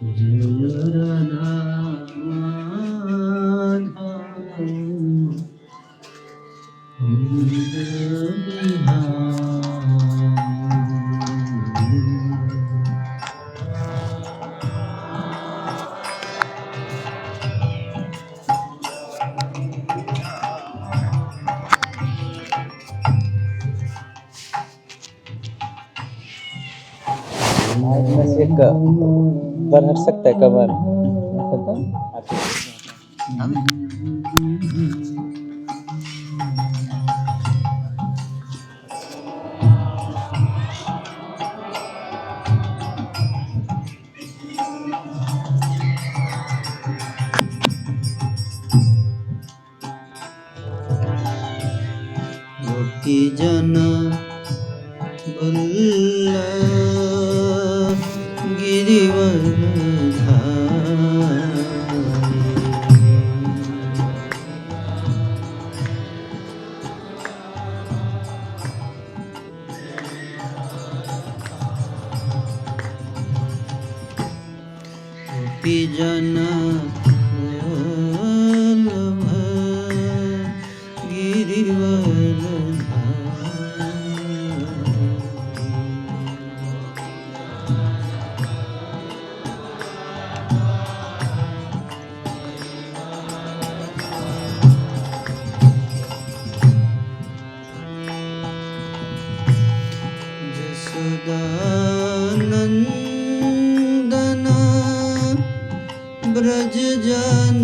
जय राधा माधव कुंज बिहारी। हाइट में से बढ़ सकता है कमर गोपी जन वल्लभ गोपी जन वल्लभ यशोदानंदन ब्रज जन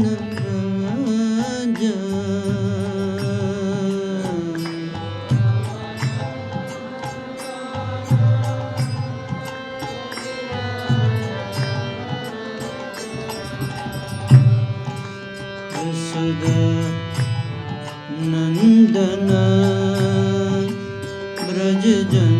यशोदानंदन ब्रज जन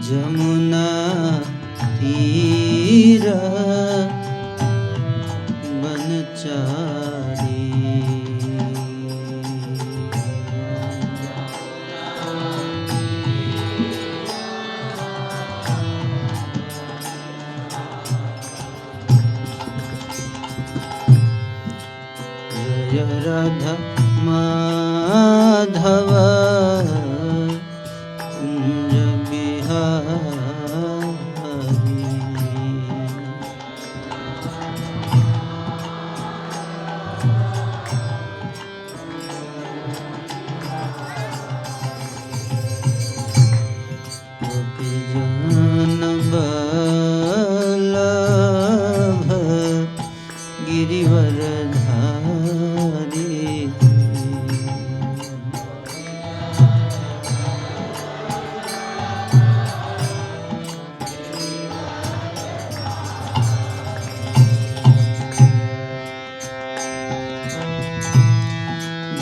जमुना तीर बनचारी जय राधा माधव कुंज बिहारी। गोपी जन वल्लभ गिरिवरधारी।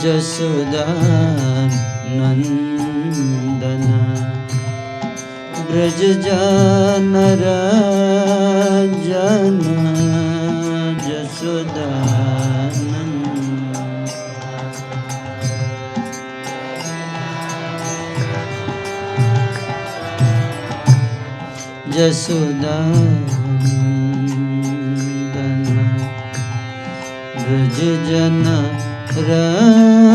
यशोदानंदन ब्रज जन राजन यशोदानंद यशोदानंदन ब्रज जन राजन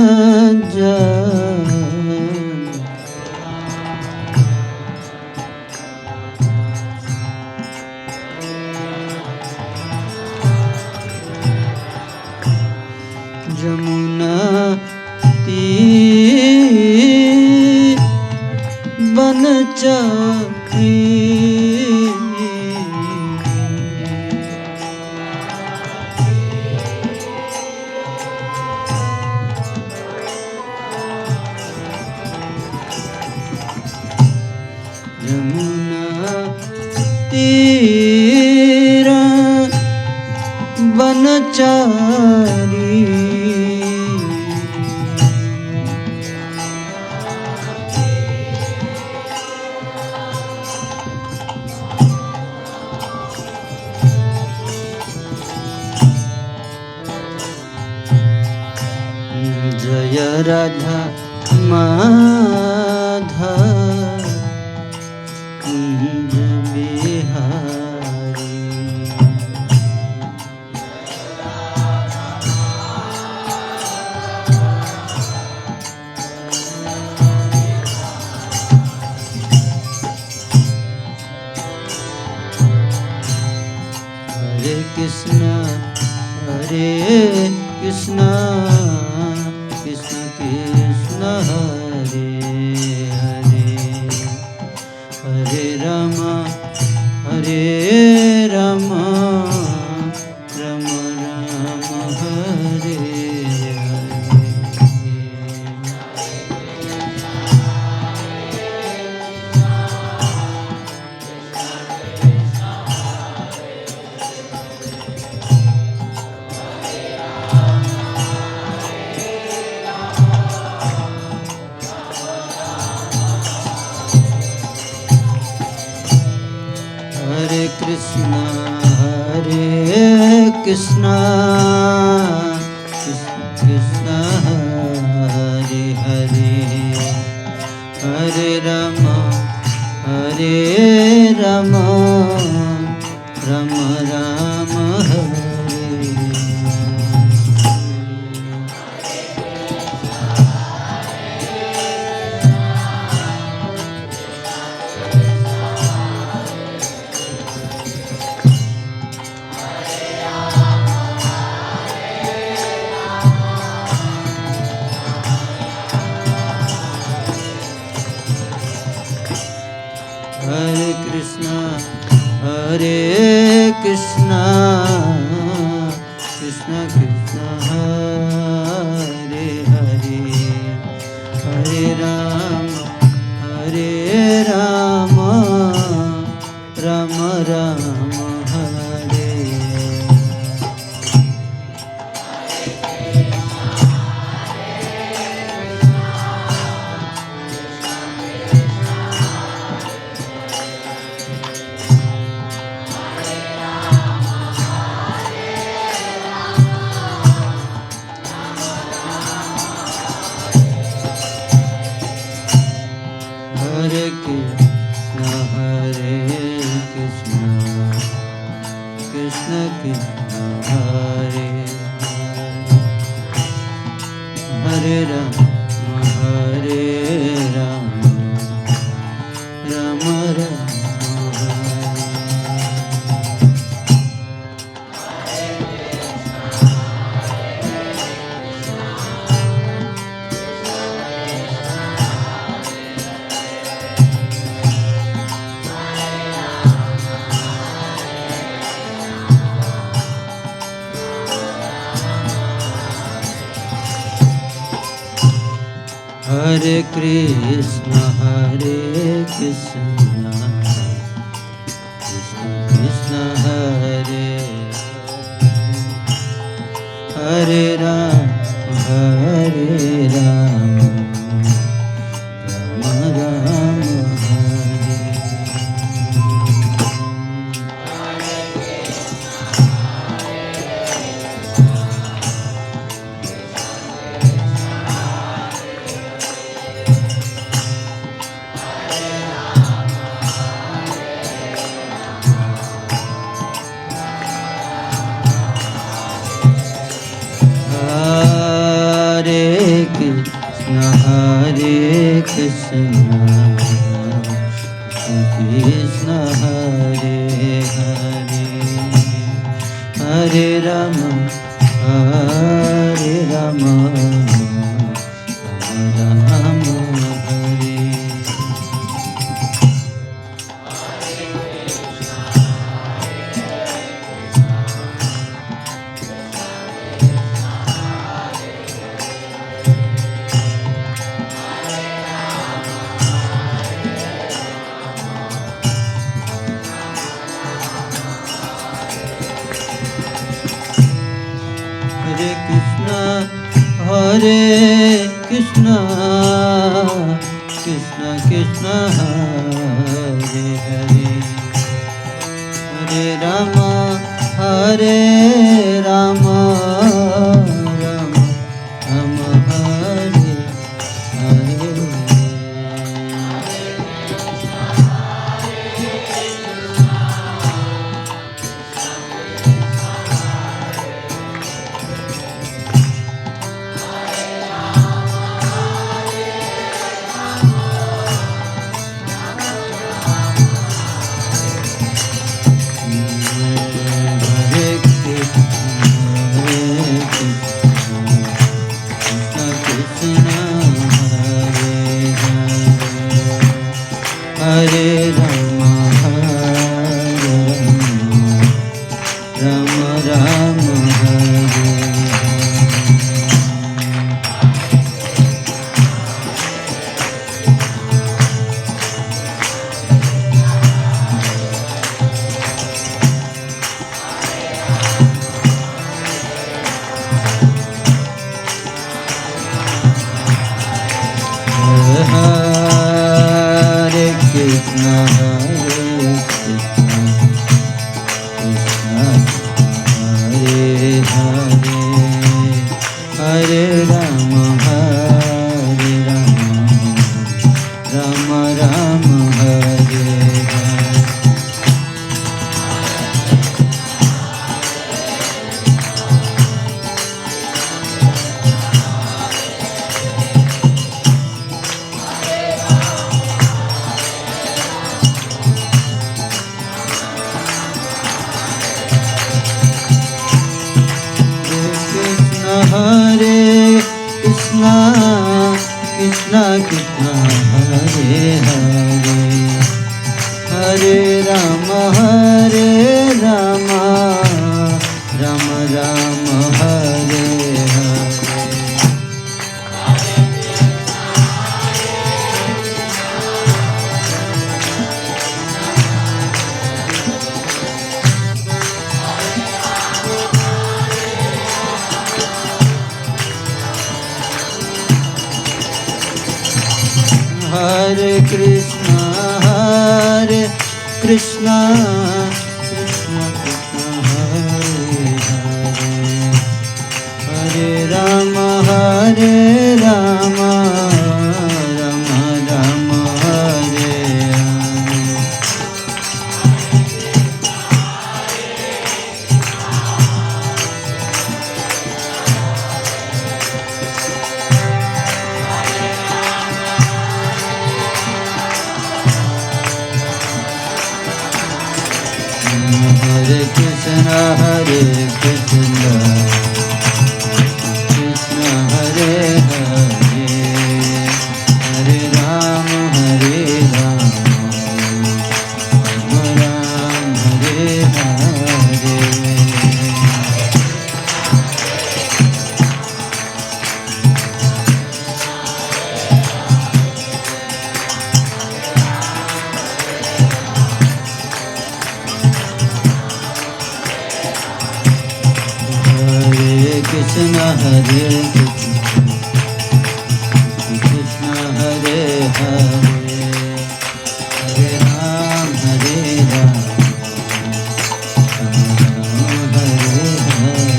जमुना तीर बनचारी तेरा बनचारी जय राधा माधव कुंज बिहारी हरे कृष्णा कृष्ण कृष्ण हरे हरे हरे राम राम राम हरे हरे हरे कृष्ण कृष्ण कृष्ण हरे हरे हरे राम राम राम हरे हरे कृष्ण कृष्ण कृष्ण हरे हरे हरे राम राम राम हरे हरे कृष्ण कृष्ण कृष्ण हरे हरे राम राम राम हरे कृष्ण कृष्ण कृष्ण हरे हरे राम राम राम हरे कृष्ण कृष्ण हरे हरे हरे राम राम हरे Hare Krishna, Krishna Krishna, Hare Hare, Hare Rama, Hare Rama, Rama Rama, Hare Hare. Hare Rama, Rama Rama, Hare Hare Krishna, Hare Krishna, Krishna Hare Hare, Hare Rama, Hare Rama, Rama Rama, Hare Hare. Hare Krishna, Krishna Krishna, Hare Hare, Hare Rama, Hare Rama, Rama Rama, Hare Hare. Hare Krishna, Hare Krishna, Krishna Krishna, Hare Hare, Hare Rama, Hare Rama, Rama Rama, Hare Hare. Hare Krishna, Hare Krishna, Krishna Hare Hare, Hare Rama, Hare Rama, Rama Rama, Hare Hare. Hare Krishna, Hare Krishna, Krishna Hare Hare, Hare Rama, Hare Rama, Rama Hare Hare.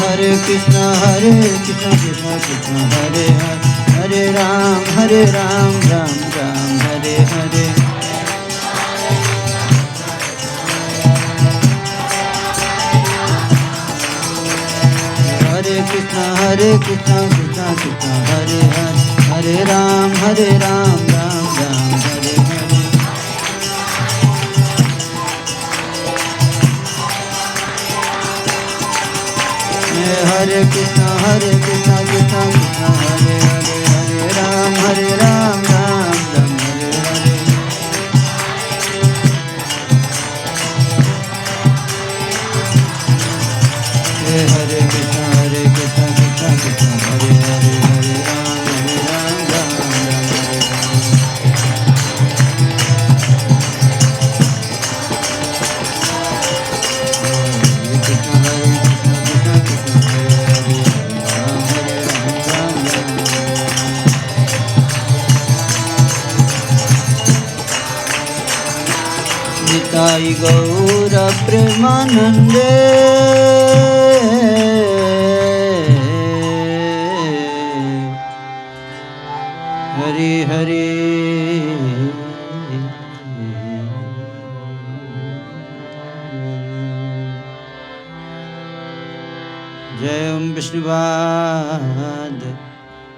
Hare Krishna, Hare Krishna, Krishna Krishna, Hare Hare, Hare Ram, Ram Ram, Hare Hare. Hare Krishna, Krishna Krishna, Hare Hare, Hare Ram, Ram Ram, Hare Hare. Hare Krishna, Krishna Krishna, Hare Hare, Hare Ram, Ram Ram, Hare Hare. Hare Krishna, Nitai गौर प्रेमानंदे हरि हरि जय ओम विष्णुपाद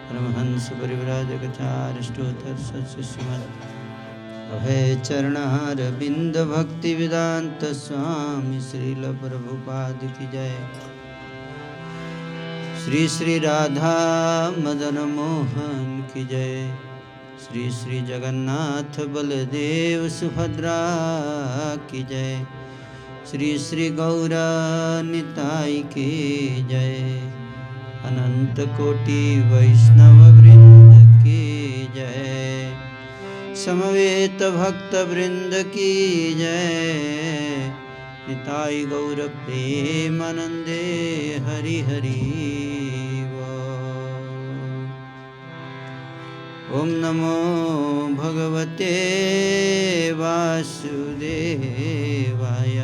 परमहंस परिव्राजकाचार्य स्तोत्र सत्स्रीमद् अभय चरणारविंद भक्ति वेदांत स्वामी श्रील प्रभुपाद की जय। श्री श्री राधा मदन मोहन की जय। श्री श्री जगन्नाथ बलदेव सुभद्रा की जय। श्री श्री गौर निताई की जय। अनंत कोटि वैष्णव वृंद की जय। समवेत भक्त वृंद की जय। निताई गौर प्रेमानंदे हरि हरि बोल। ओम नमो भगवते वासुदेवाय।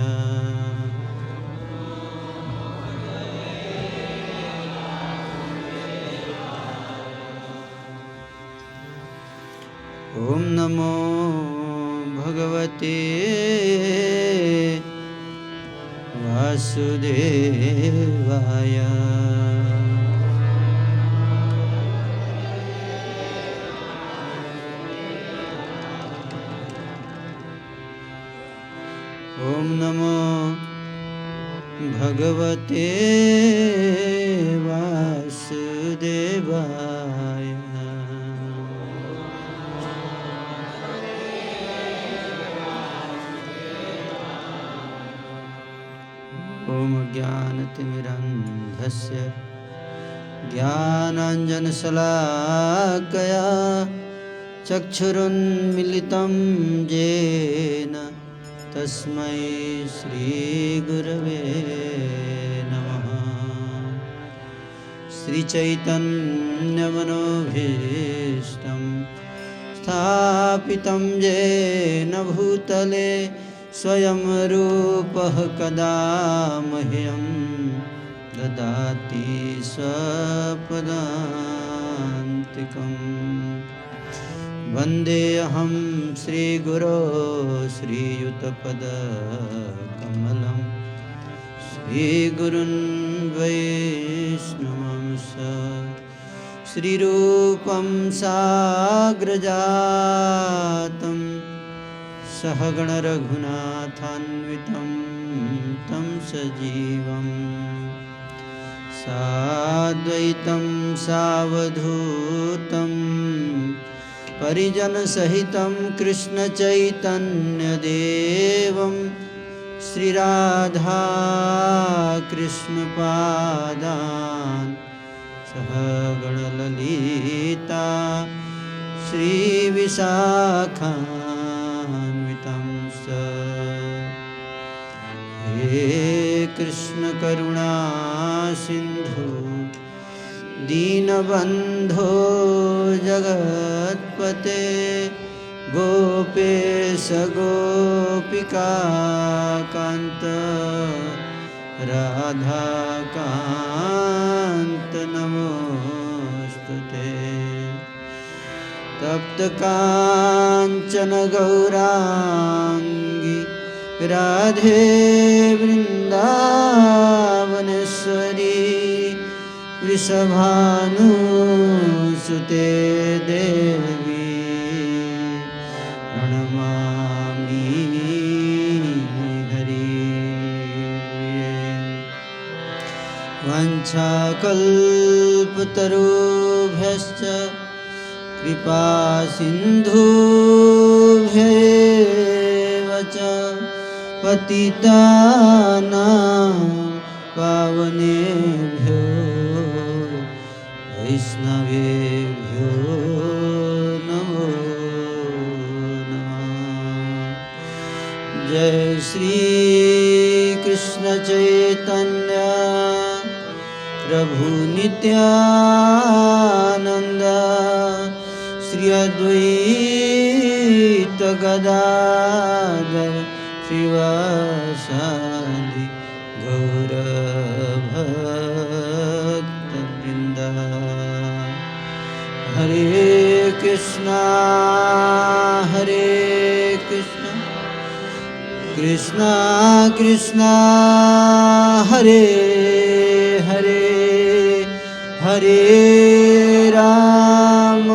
ओम नमो भगवते वासुदेवाय। ओम नमो भगवते वासुदेवाय। ओम ज्ञानतिमिरन्धस्य ज्ञानाञ्जनशलाकया चक्षुरुन्मिलितं येन तस्मै श्रीगुरवे नमः। श्रीचैतन्यमनोभीष्टं स्थापितं येन भूतले स्वयं रूपः कदा मह्यं ददाति स्वपदान्तिकम्। वन्देऽहं श्रीगुरो श्रीयुतपदकमलं श्रीगुरुन् वैष्णवंश। श्रीरूपं साग्रजातं सहगण रघुनाथान्वितं तं सजीवं साद्वैतं सावधूतं परिजनसहितं कृष्णचैतन्यदेवं श्रीराधा कृष्णपादान् सहगणललिता श्रीविशाखान्वितं स। हे कृष्ण करुणा सिंधु दीनबंधो जगत्पते गोपेश गोपिका कांत राधा कांत नमोस्तुते। तप्त कांचन गौरांगी राधे वृंदावनेश्वरी वृषभानुसुते देवी प्रणमामि हरिप्रिये। वाञ्छाकल्पतरुभ्यश्च कृपा सिन्धुभ्येव च पतितानां पावनेभ्यो वैष्णवेभ्यो नमो नमः। जय श्री कृष्ण चैतन्य प्रभु नित्यानंद श्री अद्वैत गदाधर श्रीवासादि गौरभक्तवृन्दा। हरे कृष्णा कृष्णा कृष्णा हरे हरे, हरे राम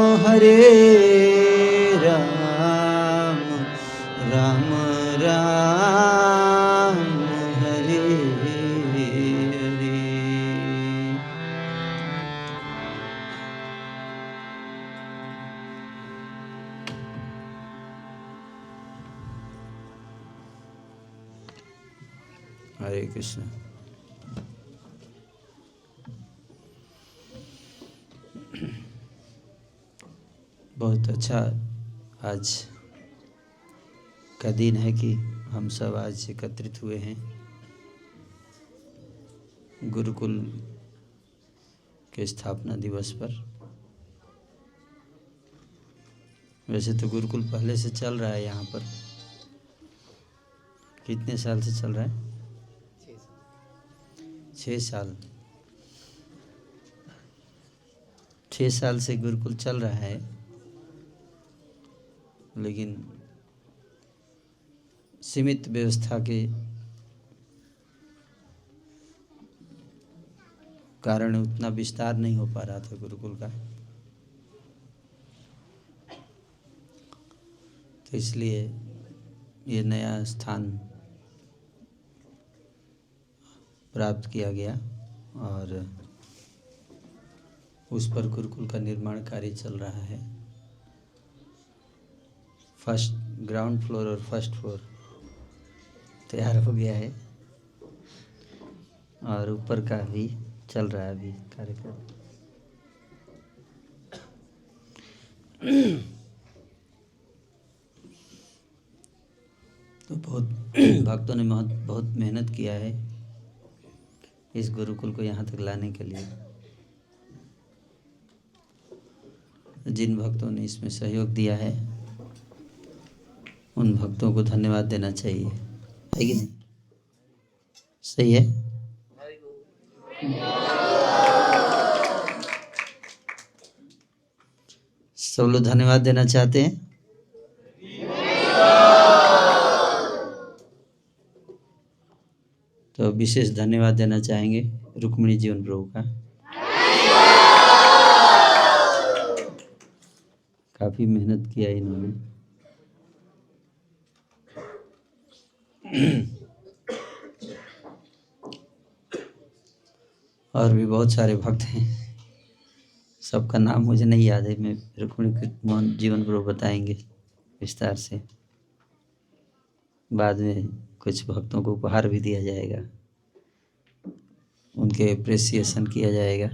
राम राम हरे हरे। हरे कृष्ण। बहुत अच्छा आज का दिन है कि हम सब आज एकत्रित हुए हैं गुरुकुल के स्थापना दिवस पर। वैसे तो गुरुकुल पहले से चल रहा है यहाँ पर। कितने साल से चल रहा है? 6 साल। 6 साल से गुरुकुल चल रहा है, लेकिन सीमित व्यवस्था के कारण उतना विस्तार नहीं हो पा रहा था गुरुकुल का, तो इसलिए ये नया स्थान प्राप्त किया गया और उस पर गुरुकुल का निर्माण कार्य चल रहा है। फर्स्ट ग्राउंड फ्लोर और फर्स्ट फ्लोर तैयार हो गया है और ऊपर का भी चल रहा है अभी कार्यक्रम। तो बहुत भक्तों ने बहुत मेहनत किया है इस गुरुकुल को यहाँ तक लाने के लिए। जिन भक्तों ने इसमें सहयोग दिया है उन भक्तों को धन्यवाद देना चाहिए, है कि नहीं? सही है। सब लोग धन्यवाद देना चाहते हैं। तो विशेष धन्यवाद देना चाहेंगे रुक्मिणी जीवन प्रभु का। काफी मेहनत किया इन्होंने। और भी बहुत सारे भक्त हैं, सबका नाम मुझे नहीं याद है। मैं रुक्मिणी मोहन जीवन प्रभु बताएंगे विस्तार से। बाद में कुछ भक्तों को उपहार भी दिया जाएगा, उनके अप्रिसिएशन किया जाएगा।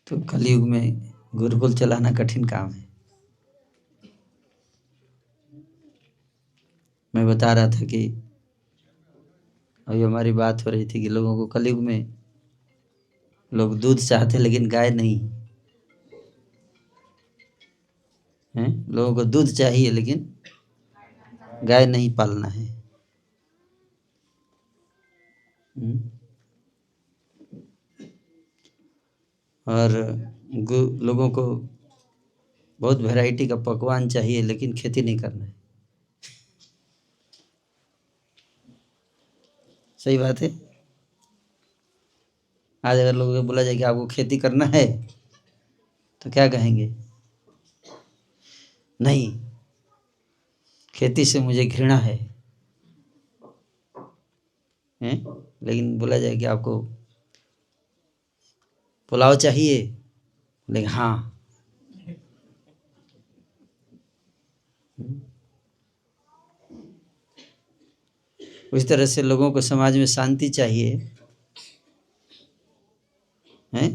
तो कलयुग में गुरुकुल चलाना कठिन काम है। मैं बता रहा था कि अभी हमारी बात हो रही थी कि लोगों को कलयुग में लोग दूध चाहते लेकिन गाय नहीं है। लोगों को दूध चाहिए लेकिन गाय नहीं पालना है। और लोगों को बहुत वैरायटी का पकवान चाहिए लेकिन खेती नहीं करना है। सही बात है। आज अगर लोगों को बोला जाए कि आपको खेती करना है तो क्या कहेंगे? नहीं, खेती से मुझे घृणा है। लेकिन बोला जाए कि आपको पुलाव चाहिए, लेकिन हाँ। उस तरह से लोगों को समाज में शांति चाहिए है।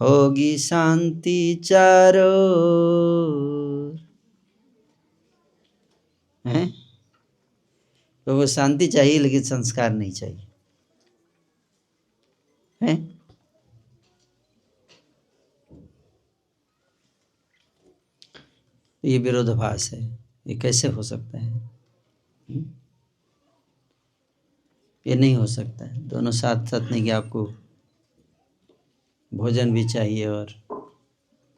होगी शांति चारों है। तो वो शांति चाहिए लेकिन संस्कार नहीं चाहिए है। ये विरोधाभास है, ये कैसे हो सकता है? ये नहीं हो सकता है। दोनों साथ साथ नहीं कि आपको भोजन भी चाहिए और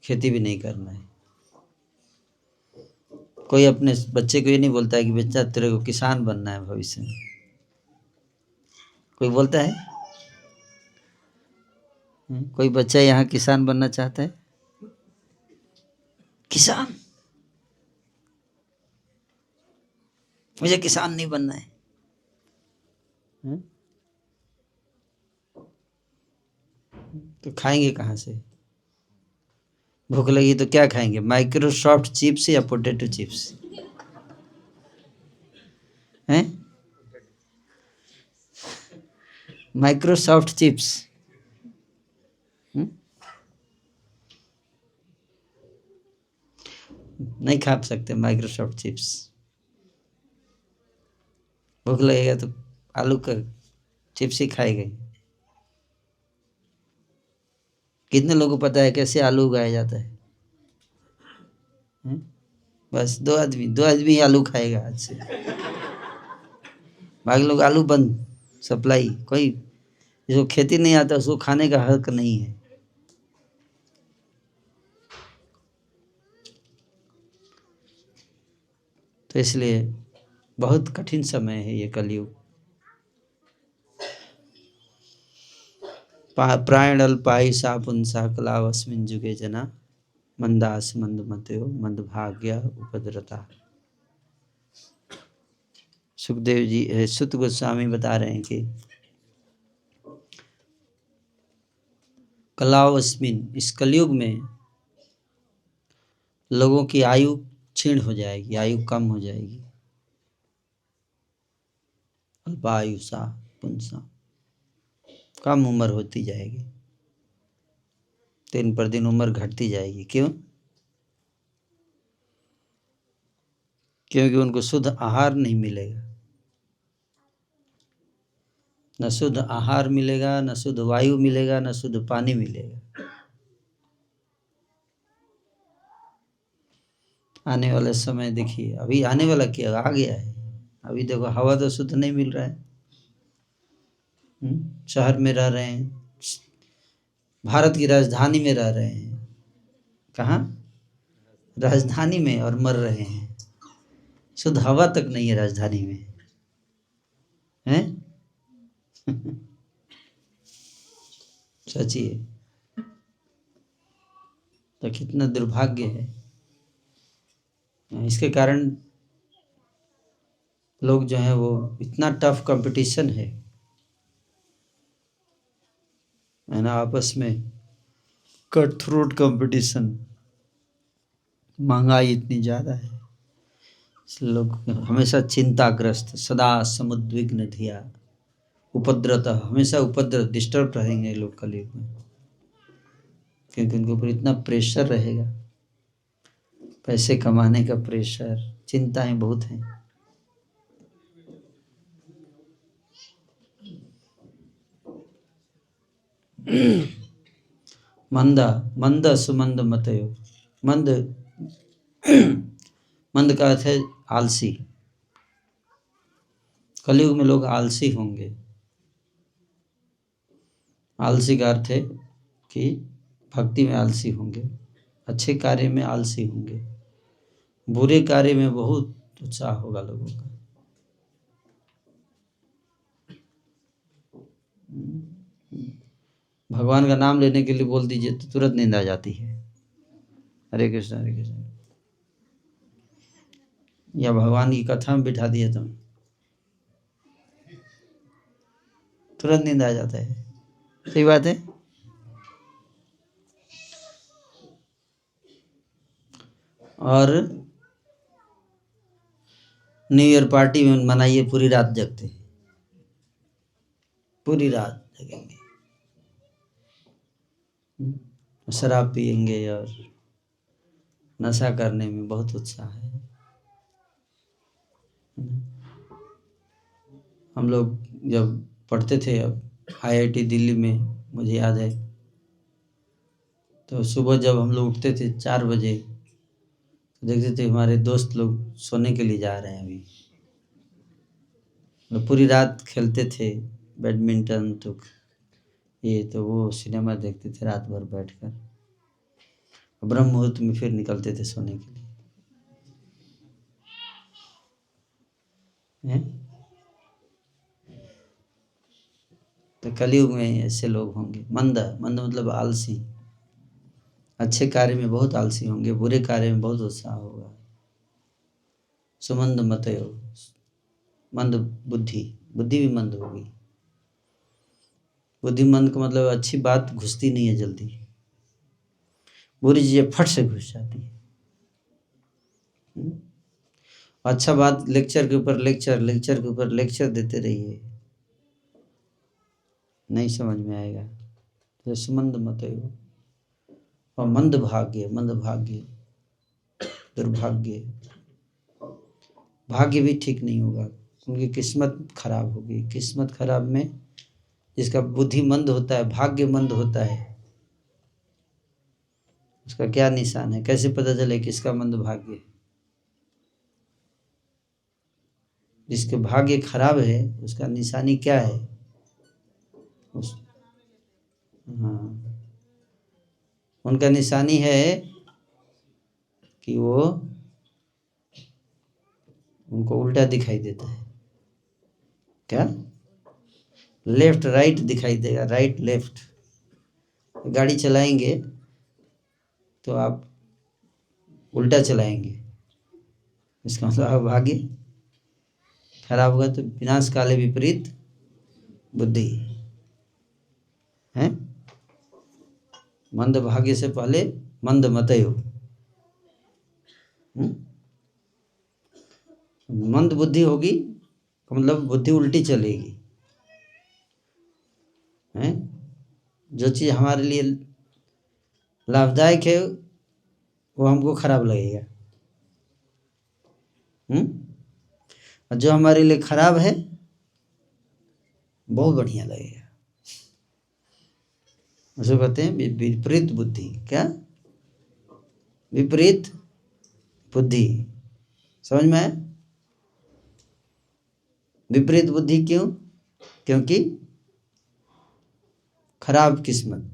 खेती भी नहीं करना है। कोई अपने बच्चे को ये नहीं बोलता है कि बच्चा तेरे को किसान बनना है भविष्य में। कोई बोलता है? कोई बच्चा यहाँ किसान बनना चाहता है? किसान? मुझे किसान नहीं बनना है। तो खाएंगे कहाँ से? भूख लगी तो क्या खाएंगे? माइक्रोसॉफ्ट चिप्स या पोटैटो चिप्स? हैं? माइक्रोसॉफ्ट चिप्स नहीं खा सकते। माइक्रोसॉफ्ट चिप्स भूख लगेगा तो आलू का चिप्स ही खाएंगे। कितने लोगों को पता है कैसे आलू उगाया जाता है? बस दो आदमी आलू खाएगा आज से। बाकी लोग आलू बंद सप्लाई। कोई जिसको खेती नहीं आता उसको खाने का हक नहीं है। तो इसलिए बहुत कठिन समय है ये कलयुग। प्राण अल्पायुषा पुंसा कलावस्मिन् जुगे जना मंदास मंदमतयो मंदभाग्य उपद्रता। सुखदेव जी सुत गोस्वामी बता रहे हैं कि कलावस्मिन, इस कलयुग में लोगों की आयु क्षीण हो जाएगी, आयु कम हो जाएगी। अल्पायुषा पुंसा, कम उम्र होती जाएगी, दिन पर दिन उम्र घटती जाएगी। क्यों? क्योंकि उनको शुद्ध आहार नहीं मिलेगा। न शुद्ध आहार मिलेगा, न शुद्ध वायु मिलेगा, न शुद्ध पानी मिलेगा। आने वाले समय देखिए, अभी आने वाला क्या आ गया है। अभी देखो हवा तो शुद्ध नहीं मिल रहा है। शहर में रह रहे हैं, भारत की राजधानी में रह रहे हैं। कहाँ? राजधानी में, और मर रहे हैं। शुद्ध हवा तक नहीं है राजधानी में, हैं? सोचिए तो कितना दुर्भाग्य है। इसके कारण लोग जो है वो इतना टफ कंपटीशन है ना, आपस में कट थ्रोट कंपटीशन। महंगाई इतनी ज़्यादा है, इसलिए लोग हमेशा चिंताग्रस्त, सदा समुद्विग्न धिया उपद्रत, हमेशा उपद्रव, डिस्टर्ब रहेंगे लोग कलयुग में। क्योंकि उनके ऊपर इतना प्रेशर रहेगा, पैसे कमाने का प्रेशर, चिंताएं बहुत हैं। मंद सुमंद मतयो, मंद मंद का अर्थ है आलसी। कलयुग में लोग आलसी होंगे। आलसी का अर्थ है कि भक्ति में आलसी होंगे, अच्छे कार्य में आलसी होंगे, बुरे कार्य में बहुत उत्साह होगा लोगों का। भगवान का नाम लेने के लिए बोल दीजिए तो तुरंत नींद आ जाती है। हरे कृष्ण हरे कृष्ण। या भगवान की कथा में बिठा दिए तो तुरंत नींद आ जाता है। सही बात है। और न्यू ईयर पार्टी में मनाइए, पूरी रात जगते हैं, पूरी रात जगेंगे, शराब पिएंगे और नशा करने में बहुत उत्साह है। हम लोग जब पढ़ते थे, अब IIT दिल्ली में, मुझे याद है, तो सुबह जब हम लोग उठते थे 4 बजे, देखते थे हमारे दोस्त लोग सोने के लिए जा रहे हैं अभी, और पूरी रात खेलते थे बैडमिंटन, तो ये तो वो सिनेमा देखते थे रात भर बैठकर, ब्रह्म मुहूर्त में फिर निकलते थे सोने के लिए। हैं? तो कलयुग में ऐसे लोग होंगे, मंद मंद मतलब आलसी, अच्छे कार्य में बहुत आलसी होंगे, बुरे कार्य में बहुत उत्साह होगा। सुमंद मतयो, मंद बुद्धि, बुद्धि भी मंद होगी। बुद्धिमंद का मतलब अच्छी बात घुसती नहीं है जल्दी, बुरी चीजें फट से घुस जाती है। अच्छा बात लेक्चर के ऊपर लेक्चर, लेक्चर के ऊपर लेक्चर देते रहिए, नहीं समझ में आएगा। तो सुमंद मतयो और मंद भाग्य, मंद भाग्य, दुर्भाग्य, भाग्य भी ठीक नहीं होगा, उनकी किस्मत खराब होगी। किस्मत खराब में जिसका बुद्धि मंद होता है, भाग्य मंद होता है, उसका क्या निशान है? कैसे पता चले किसका मंद भाग्य है? जिसके भाग्य खराब है उसका निशानी क्या है? हाँ, उनका निशानी है कि वो उनको उल्टा दिखाई देता है। क्या? लेफ्ट राइट दिखाई देगा, राइट लेफ्ट। गाड़ी चलाएंगे तो आप उल्टा चलाएंगे, इसका मतलब भाग्य खराब होगा। तो विनाश काले विपरीत बुद्धि है। मंद भाग्य से पहले मंद मतयो। मंद बुद्धि होगी तो मतलब बुद्धि उल्टी चलेगी, है? जो चीज हमारे लिए लाभदायक है वो हमको खराब लगेगा, और जो हमारे लिए खराब है बहुत बढ़िया लगेगा। उसको कहते हैं विपरीत बुद्धि। क्या? विपरीत बुद्धि, समझ में आया? विपरीत बुद्धि क्यों? क्योंकि खराब किस्मत,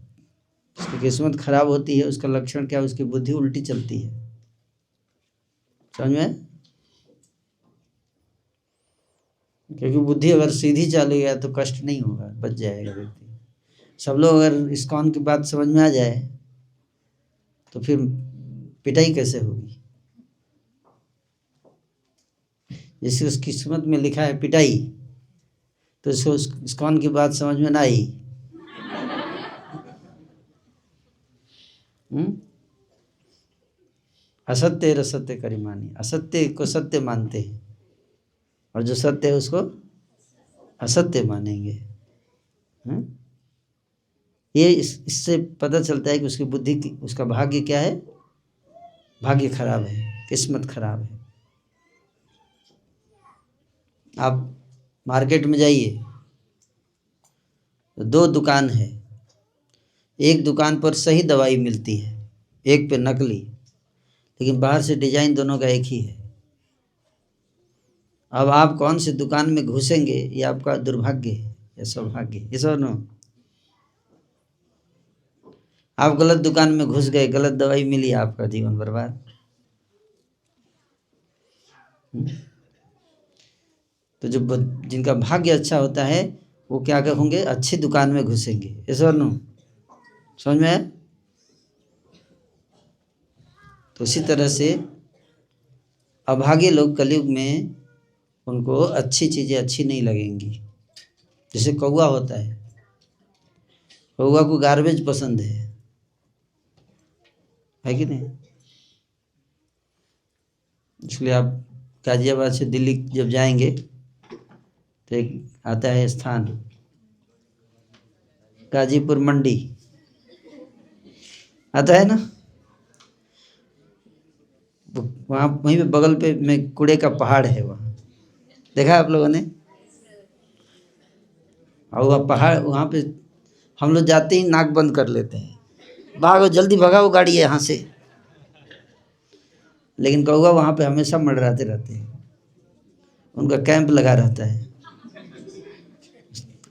उसकी किस्मत खराब होती है, उसका लक्षण क्या है? उसकी बुद्धि उल्टी चलती है। समझ में? क्योंकि बुद्धि अगर सीधी चलेगा तो कष्ट नहीं होगा, बच जाएगा व्यक्ति। सब लोग अगर इस्कॉन की बात समझ में आ जाए तो फिर पिटाई कैसे होगी? जैसे उस किस्मत में लिखा है पिटाई, तो उसको इस्कॉन की बात समझ में ना आई, असत्य रसत्य करिमानी, असत्य को सत्य मानते हैं और जो सत्य है उसको असत्य मानेंगे। ये इससे पता चलता है कि उसकी बुद्धि की, उसका भाग्य क्या है? भाग्य खराब है, किस्मत खराब है। आप मार्केट में जाइए तो दो दुकान है, एक दुकान पर सही दवाई मिलती है, एक पे नकली, लेकिन बाहर से डिजाइन दोनों का एक ही है। अब आप कौन सी दुकान में घुसेंगे ये आपका दुर्भाग्य है या सौभाग्य है? ये सब नो, आप गलत दुकान में घुस गए, गलत दवाई मिली, आपका जीवन बर्बाद। तो जो जिनका भाग्य अच्छा होता है वो क्या होंगे? अच्छी दुकान में घुसेंगे। ऐसा नो, समझ में आया? तो उसी तरह से अभागे लोग कलयुग में उनको अच्छी चीजें अच्छी नहीं लगेंगी। जैसे कौवा होता है, कौवा को गार्बेज पसंद है कि नहीं? इसलिए आप गाजियाबाद से दिल्ली जब जाएंगे तो एक आता है स्थान गाजीपुर मंडी, आता है ना, वहाँ वहीं पे बगल पे में कूड़े का पहाड़ है, वहाँ देखा आप लोगों ने? और वह पहाड़, वहाँ पे हम लोग जाते ही नाक बंद कर लेते हैं, भागो जल्दी भगाओ गाड़ी है यहाँ से। लेकिन कौवा वहाँ पे हमेशा मंडराते रहते हैं, उनका कैंप लगा रहता है,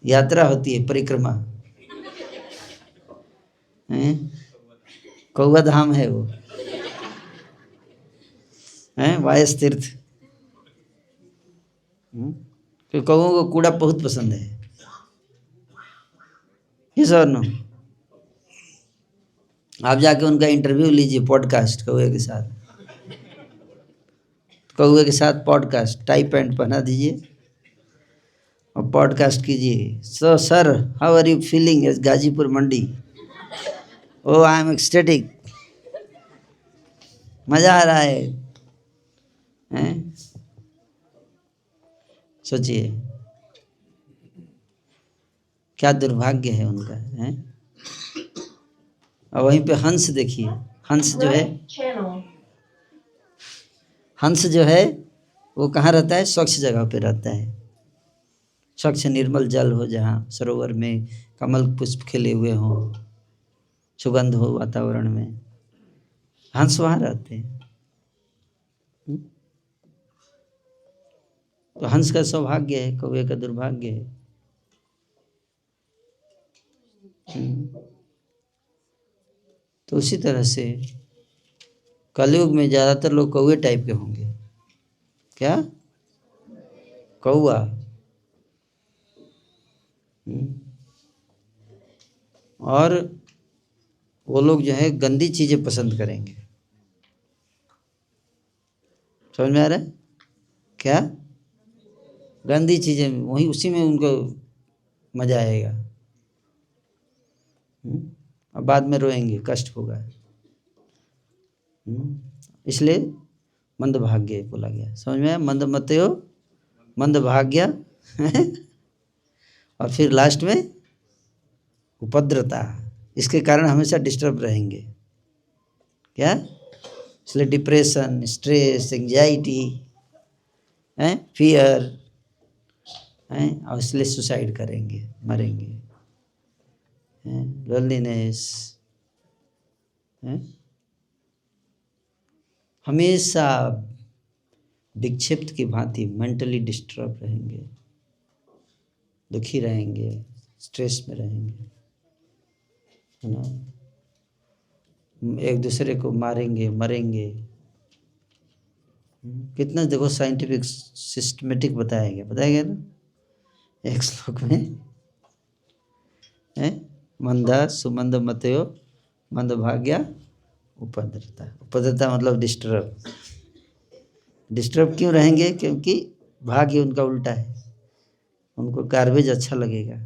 यात्रा होती है, परिक्रमा है, कौवा धाम है वो, है वायस तीर्थ। तो कौवों को कूड़ा बहुत पसंद है, यस और नो। आप जाके उनका इंटरव्यू लीजिए पॉडकास्ट, कौवे के साथ, कौवे के साथ पॉडकास्ट, टाई पैंट पहना दीजिए और पॉडकास्ट कीजिए। So sir, how are you feeling as Ghazipur Mandi? Oh I am ecstatic, मजा आ रहा है, हैं? सोचिए क्या दुर्भाग्य है उनका, हैं? और वहीं पे हंस देखिए, हंस जो है, हंस जो है वो कहाँ रहता है? स्वच्छ जगह पे रहता है, स्वच्छ निर्मल जल हो, जहाँ सरोवर में कमल पुष्प खिले हुए हों, सुगंध हो वातावरण में, हंस वहाँ रहते हैं। तो हंस का सौभाग्य है, कौवे का दुर्भाग्य है। तो उसी तरह से कलयुग में ज़्यादातर लोग कौवे टाइप के होंगे। क्या? कौवा। और वो लोग जो है गंदी चीज़ें पसंद करेंगे, समझ में आ रहा है? क्या? गंदी चीज़ें, वही उसी में उनको मजा आएगा। और बाद में रोएंगे, कष्ट होगा। इसलिए मंदभाग्य बोला गया, समझ में आया? मंदमतयो मंदभाग्य और फिर लास्ट में उपद्रता, इसके कारण हमेशा डिस्टर्ब रहेंगे। क्या? इसलिए डिप्रेशन, स्ट्रेस, एंजाइटी, फियर, और इसलिए सुसाइड करेंगे, मरेंगे, लोनलीनेस, हमेशा विक्षिप्त की भांति मेंटली डिस्टर्ब रहेंगे, दुखी रहेंगे, स्ट्रेस में रहेंगे, है ना? एक दूसरे को मारेंगे, मरेंगे। कितना देखो साइंटिफिक सिस्टमेटिक बताया गया ना एक श्लोक में, मंदा सुमंद मतयो मंद भाग्या उपद्रता। उपद्रता मतलब डिस्टर्ब। डिस्टर्ब क्यों रहेंगे? क्योंकि भाग्य उनका उल्टा है, उनको गार्बेज अच्छा लगेगा,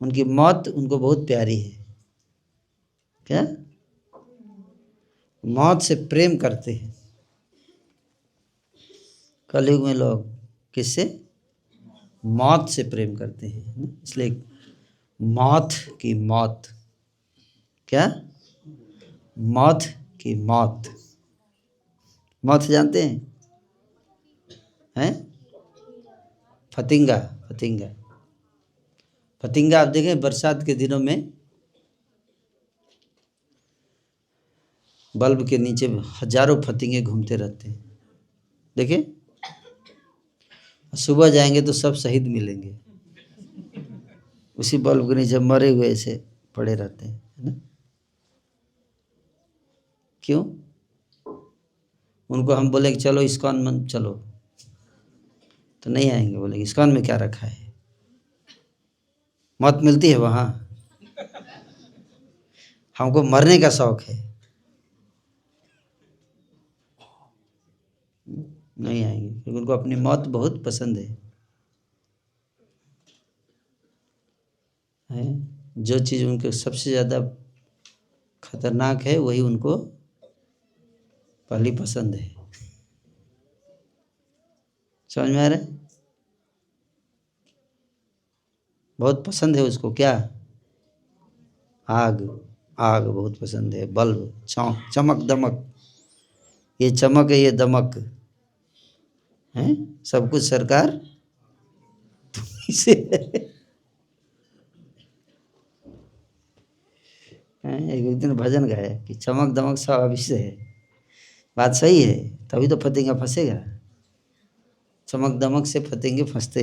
उनकी मौत उनको बहुत प्यारी है। क्या? मौत से प्रेम करते हैं कलयुग में लोग। किससे? मौत से प्रेम करते हैं, इसलिए मौत की मौत। क्या? मौत की मौत। मौत जानते हैं? फतिंगा, फतिंगा, फतिंगा। आप देखें बरसात के दिनों में बल्ब के नीचे हजारों फतिंगे घूमते रहते हैं, देखिए। सुबह जाएंगे तो सब शहीद मिलेंगे, उसी बल्ब के नीचे मरे हुए ऐसे पड़े रहते हैं, है ना? क्यों? उनको हम बोले कि चलो इस्कॉन में चलो, तो नहीं आएंगे, बोलेंगे इस्कॉन में क्या रखा है, मौत मिलती है वहाँ, हमको मरने का शौक है, नहीं आएंगे, क्योंकि उनको अपनी मौत बहुत पसंद है। जो चीज़ उनके सबसे ज़्यादा खतरनाक है वही उनको पहली पसंद है, समझ में आ रहा है? बहुत पसंद है उसको। क्या? आग। आग बहुत पसंद है, बल्ब, चमक दमक, ये चमक है, ये दमक है, सब कुछ सरकार तुम्हीं से है। एक दिन भजन गाया कि चमक दमक सब अभी से है, बात सही है, तभी तो फतेंगा फंसेगा। चमक दमक से फतेंगे फंसते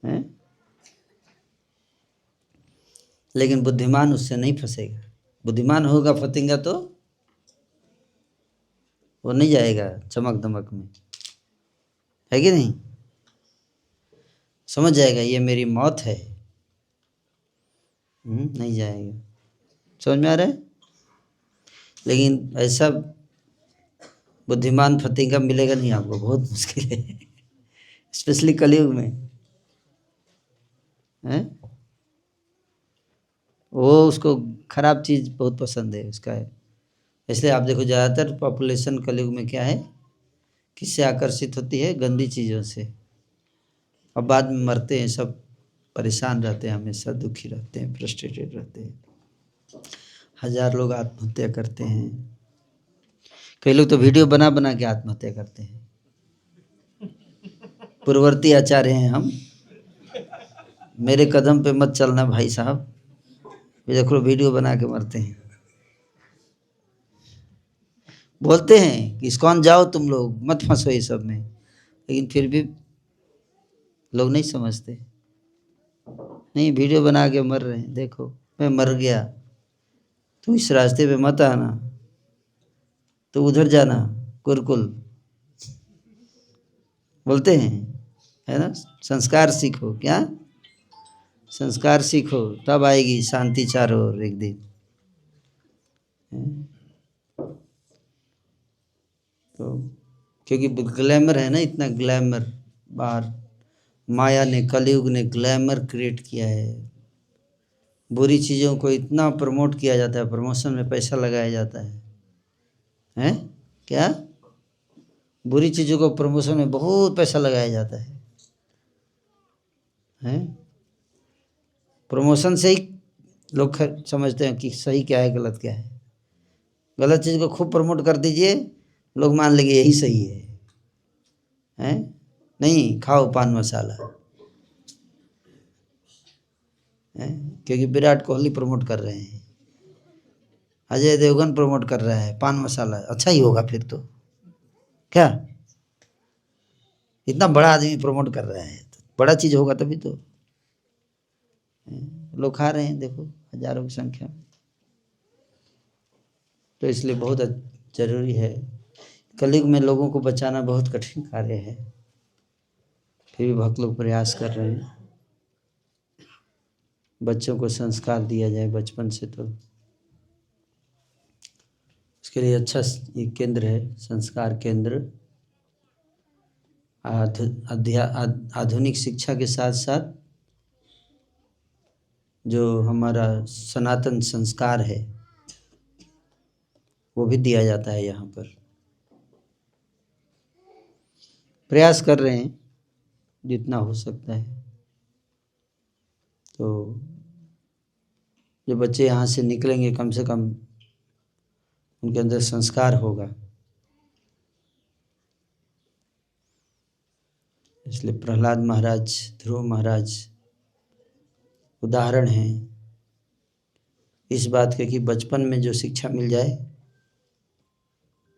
हैं? लेकिन बुद्धिमान उससे नहीं फंसेगा। बुद्धिमान होगा फतेंगा तो वो नहीं जाएगा चमक दमक में, है कि नहीं? समझ जाएगा ये मेरी मौत है, नहीं जाएगा। समझ में आ रहा है? लेकिन ऐसा बुद्धिमान फतेंगा मिलेगा नहीं आपको, बहुत मुश्किल है। स्पेशली कलयुग में है। वो उसको खराब चीज बहुत पसंद है उसका है। इसलिए आप देखो ज़्यादातर पॉपुलेशन कलयुग में क्या है, किससे आकर्षित होती है? गंदी चीज़ों से। अब बाद में मरते हैं सब, परेशान रहते हैं, हमेशा दुखी रहते हैं, फ्रस्ट्रेटेड रहते हैं। 1000 लोग आत्महत्या करते हैं। कई लोग तो वीडियो बना बना के आत्महत्या करते हैं। पूर्ववर्ती आचार्य हैं हम, मेरे कदम पे मत चलना भाई साहब, ये देखो वीडियो बना के मरते हैं। बोलते हैं कि इस्कॉन जाओ तुम लोग, मत फंसो ये सब में, लेकिन फिर भी लोग नहीं समझते। नहीं, वीडियो बना के मर रहे हैं, देखो मैं मर गया, तू इस रास्ते पे मत आना, तो उधर जाना गुरुकुल, बोलते हैं, है ना? संस्कार सीखो, क्या संस्कार सीखो, तब आएगी शांति चारों ओर एक दिन। तो क्योंकि ग्लैमर है ना, इतना ग्लैमर बाहर, माया ने, कलयुग ने ग्लैमर क्रिएट किया है। बुरी चीज़ों को इतना प्रमोट किया जाता है, प्रमोशन में पैसा लगाया जाता है क्या? बुरी चीज़ों को प्रमोशन में बहुत पैसा लगाया जाता है? प्रमोशन से ही लोग समझते हैं कि सही क्या है गलत क्या है। गलत चीज़ को खूब प्रमोट कर दीजिए, लोग मान लेंगे यही सही है? नहीं, खाओ पान मसाला, है? क्योंकि विराट कोहली प्रमोट कर रहे हैं, अजय देवगन प्रमोट कर रहा है पान मसाला, अच्छा ही होगा फिर तो, क्या? इतना बड़ा आदमी प्रमोट कर रहा है तो बड़ा चीज होगा तभी तो। लोग खा रहे हैं, देखो हजारों की संख्या में। तो इसलिए बहुत जरूरी है। कलयुग में लोगों को बचाना बहुत कठिन कार्य है, फिर भी भक्त लोग प्रयास कर रहे हैं। बच्चों को संस्कार दिया जाए बचपन से, तो उसके लिए अच्छा ये केंद्र है, संस्कार केंद्र। आधुनिक शिक्षा के साथ साथ जो हमारा सनातन संस्कार है वो भी दिया जाता है यहाँ पर। प्रयास कर रहे हैं जितना हो सकता है। तो जो बच्चे यहाँ से निकलेंगे, कम से कम उनके अंदर संस्कार होगा। इसलिए प्रहलाद महाराज, ध्रुव महाराज उदाहरण हैं इस बात के कि बचपन में जो शिक्षा मिल जाए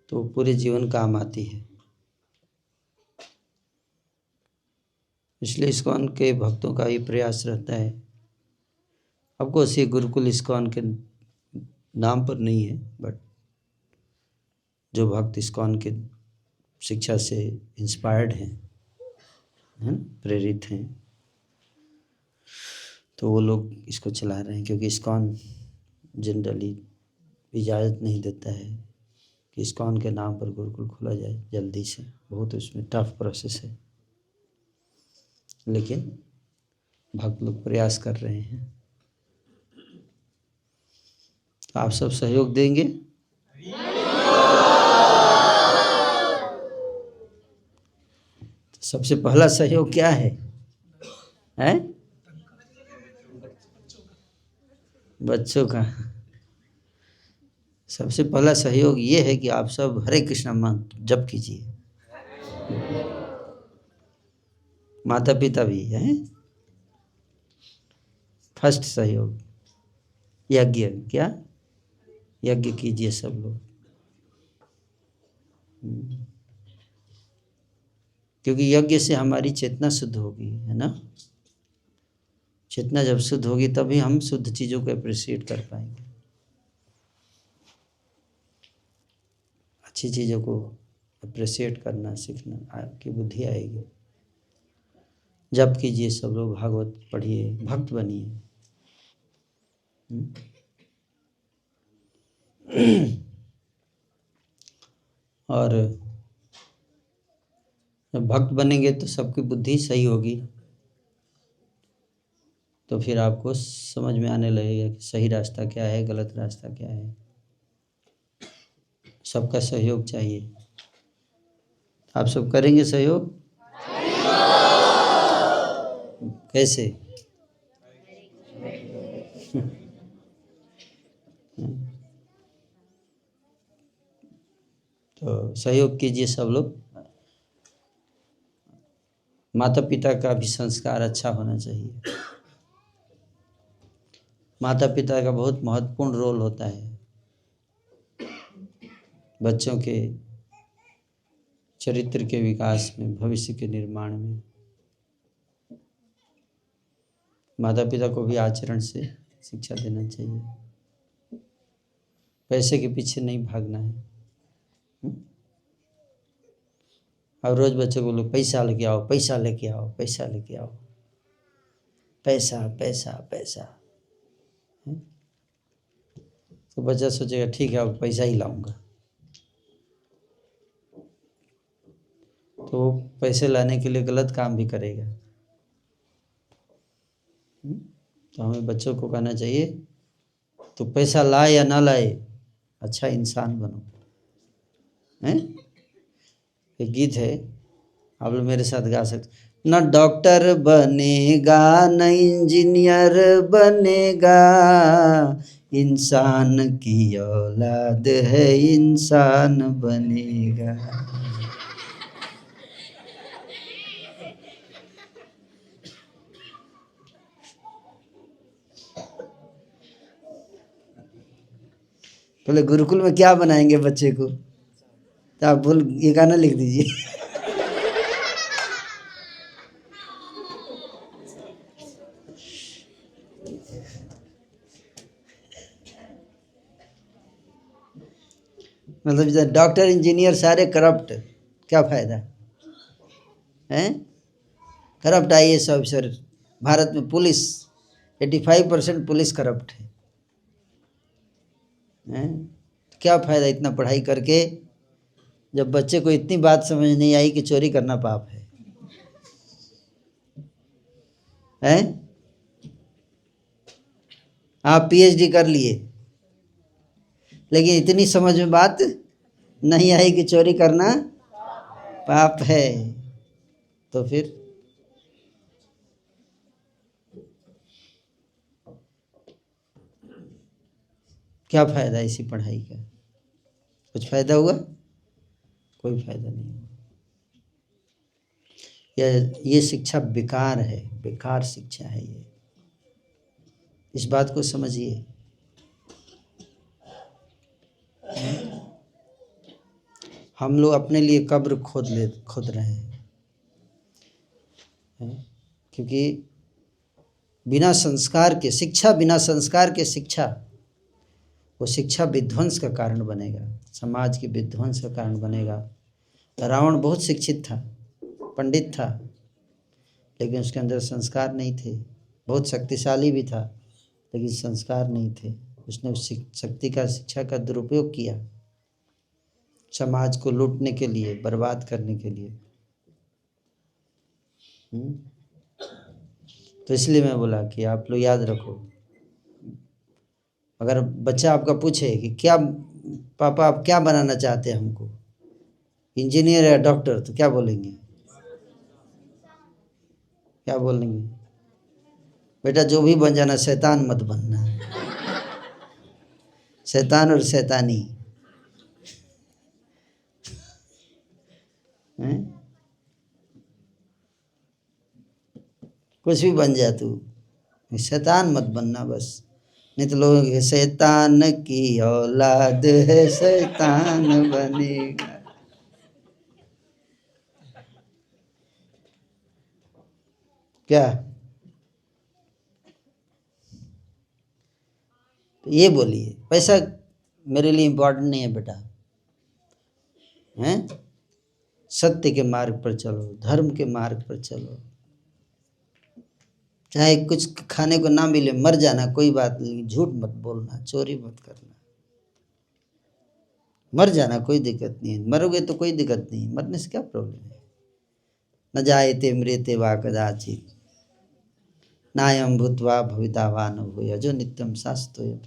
तो पूरे जीवन काम आती है। इसलिए इस्कॉन के भक्तों का ये प्रयास रहता है। आपको ये गुरुकुल इस्कॉन के नाम पर नहीं है, बट जो भक्त इस्कॉन के शिक्षा से इंस्पायर्ड हैं, प्रेरित हैं, तो वो लोग इसको चला रहे हैं। क्योंकि इस्कॉन जनरली इजाज़त नहीं देता है कि इस्कॉन के नाम पर गुरुकुल खोला जाए जल्दी से, बहुत उसमें टफ प्रोसेस है। लेकिन भक्त लोग प्रयास कर रहे हैं, तो आप सब सहयोग देंगे? तो सबसे पहला सहयोग क्या है? बच्चों का। सबसे पहला सहयोग ये है कि आप सब हरे कृष्णा मंत्र जप कीजिए। माता पिता भी हैं। फर्स्ट सहयोग यज्ञ, क्या यज्ञ कीजिए सब लोग। क्योंकि यज्ञ से हमारी चेतना शुद्ध होगी, है ना। चेतना जब शुद्ध होगी तभी हम शुद्ध चीज़ों को अप्रिशिएट कर पाएंगे, अच्छी चीज़ों को अप्रिशिएट करना सीखना, आपकी बुद्धि आएगी। जप कीजिए सब लोग, भागवत पढ़िए, भक्त बनिए। और जब भक्त बनेंगे तो सबकी बुद्धि सही होगी, तो फिर आपको समझ में आने लगेगा कि सही रास्ता क्या है, गलत रास्ता क्या है। सबका सहयोग चाहिए। आप सब करेंगे सहयोग? कैसे? तो सहयोग कीजिए सब लोग। माता पिता का भी संस्कार अच्छा होना चाहिए। माता पिता का बहुत महत्वपूर्ण रोल होता है बच्चों के चरित्र के विकास में, भविष्य के निर्माण में। माता पिता को भी आचरण से शिक्षा देना चाहिए। पैसे के पीछे नहीं भागना है। और रोज बच्चों को लोग पैसा लेके आओ, पैसा लेके आओ, पैसा लेके आओ, पैसा पैसा पैसा। तो बच्चा सोचेगा ठीक है अब पैसा ही लाऊंगा, तो पैसे लाने के लिए गलत काम भी करेगा। तो हमें बच्चों को कहना चाहिए तो पैसा लाए या ना लाए, अच्छा इंसान बनो। हैं? एक गीत है, आप लोग मेरे साथ गा सकते। न डॉक्टर बनेगा न इंजीनियर बनेगा, इंसान की औलाद है इंसान बनेगा। पहले गुरुकुल में क्या बनाएंगे बच्चे को, तो आप बोल ये गाना लिख दीजिए। मतलब डॉक्टर इंजीनियर सारे करप्ट, क्या फायदा है? करप्ट IAS ऑफिसर, भारत में पुलिस 85% पुलिस करप्ट है। क्या फायदा इतना पढ़ाई करके जब बच्चे को इतनी बात समझ नहीं आई कि चोरी करना पाप है? आप PhD कर लिए लेकिन इतनी समझ में बात नहीं आई कि चोरी करना पाप है, तो फिर क्या फायदा इसी पढ़ाई का? कुछ फायदा हुआ? कोई फायदा नहीं। ये शिक्षा बेकार है, बेकार शिक्षा है ये। इस बात को समझिए। हम लोग अपने लिए कब्र खोद रहे हैं, क्योंकि बिना संस्कार के शिक्षा, बिना संस्कार के शिक्षा, वो शिक्षा विध्वंस का कारण बनेगा, समाज के विध्वंस का कारण बनेगा। रावण बहुत शिक्षित था, पंडित था, लेकिन उसके अंदर संस्कार नहीं थे। बहुत शक्तिशाली भी था, लेकिन संस्कार नहीं थे। उसने उस शक्ति का, शिक्षा का दुरुपयोग किया समाज को लूटने के लिए, बर्बाद करने के लिए। तो इसलिए मैं बोला कि आप लोग याद रखो, अगर बच्चा आपका पूछे कि क्या पापा आप क्या बनाना चाहते हैं हमको, इंजीनियर या डॉक्टर, तो क्या बोलेंगे? क्या बोलेंगे? बेटा जो भी बन जाना, शैतान मत बनना। शैतान और शैतानी कुछ भी बन जा तू, शैतान मत बनना बस। नहीं तो लोग शैतान की औलाद है शैतान बनेगा। क्या? तो ये बोलिए, पैसा मेरे लिए इम्पोर्टेंट नहीं है बेटा, हैं? सत्य के मार्ग पर चलो, धर्म के मार्ग पर चलो। चाहे कुछ खाने को ना मिले, मर जाना कोई बात नहीं, झूठ मत बोलना, चोरी मत करना, मर जाना कोई दिक्कत नहीं है। मरोगे तो कोई दिक्कत नहीं, मरने से क्या प्रॉब्लम है? न जायते म्रियते वा कदाचित्, नायं भूत्वा भविता वा न भूयः, जो नित्यं शाश्वतोऽयं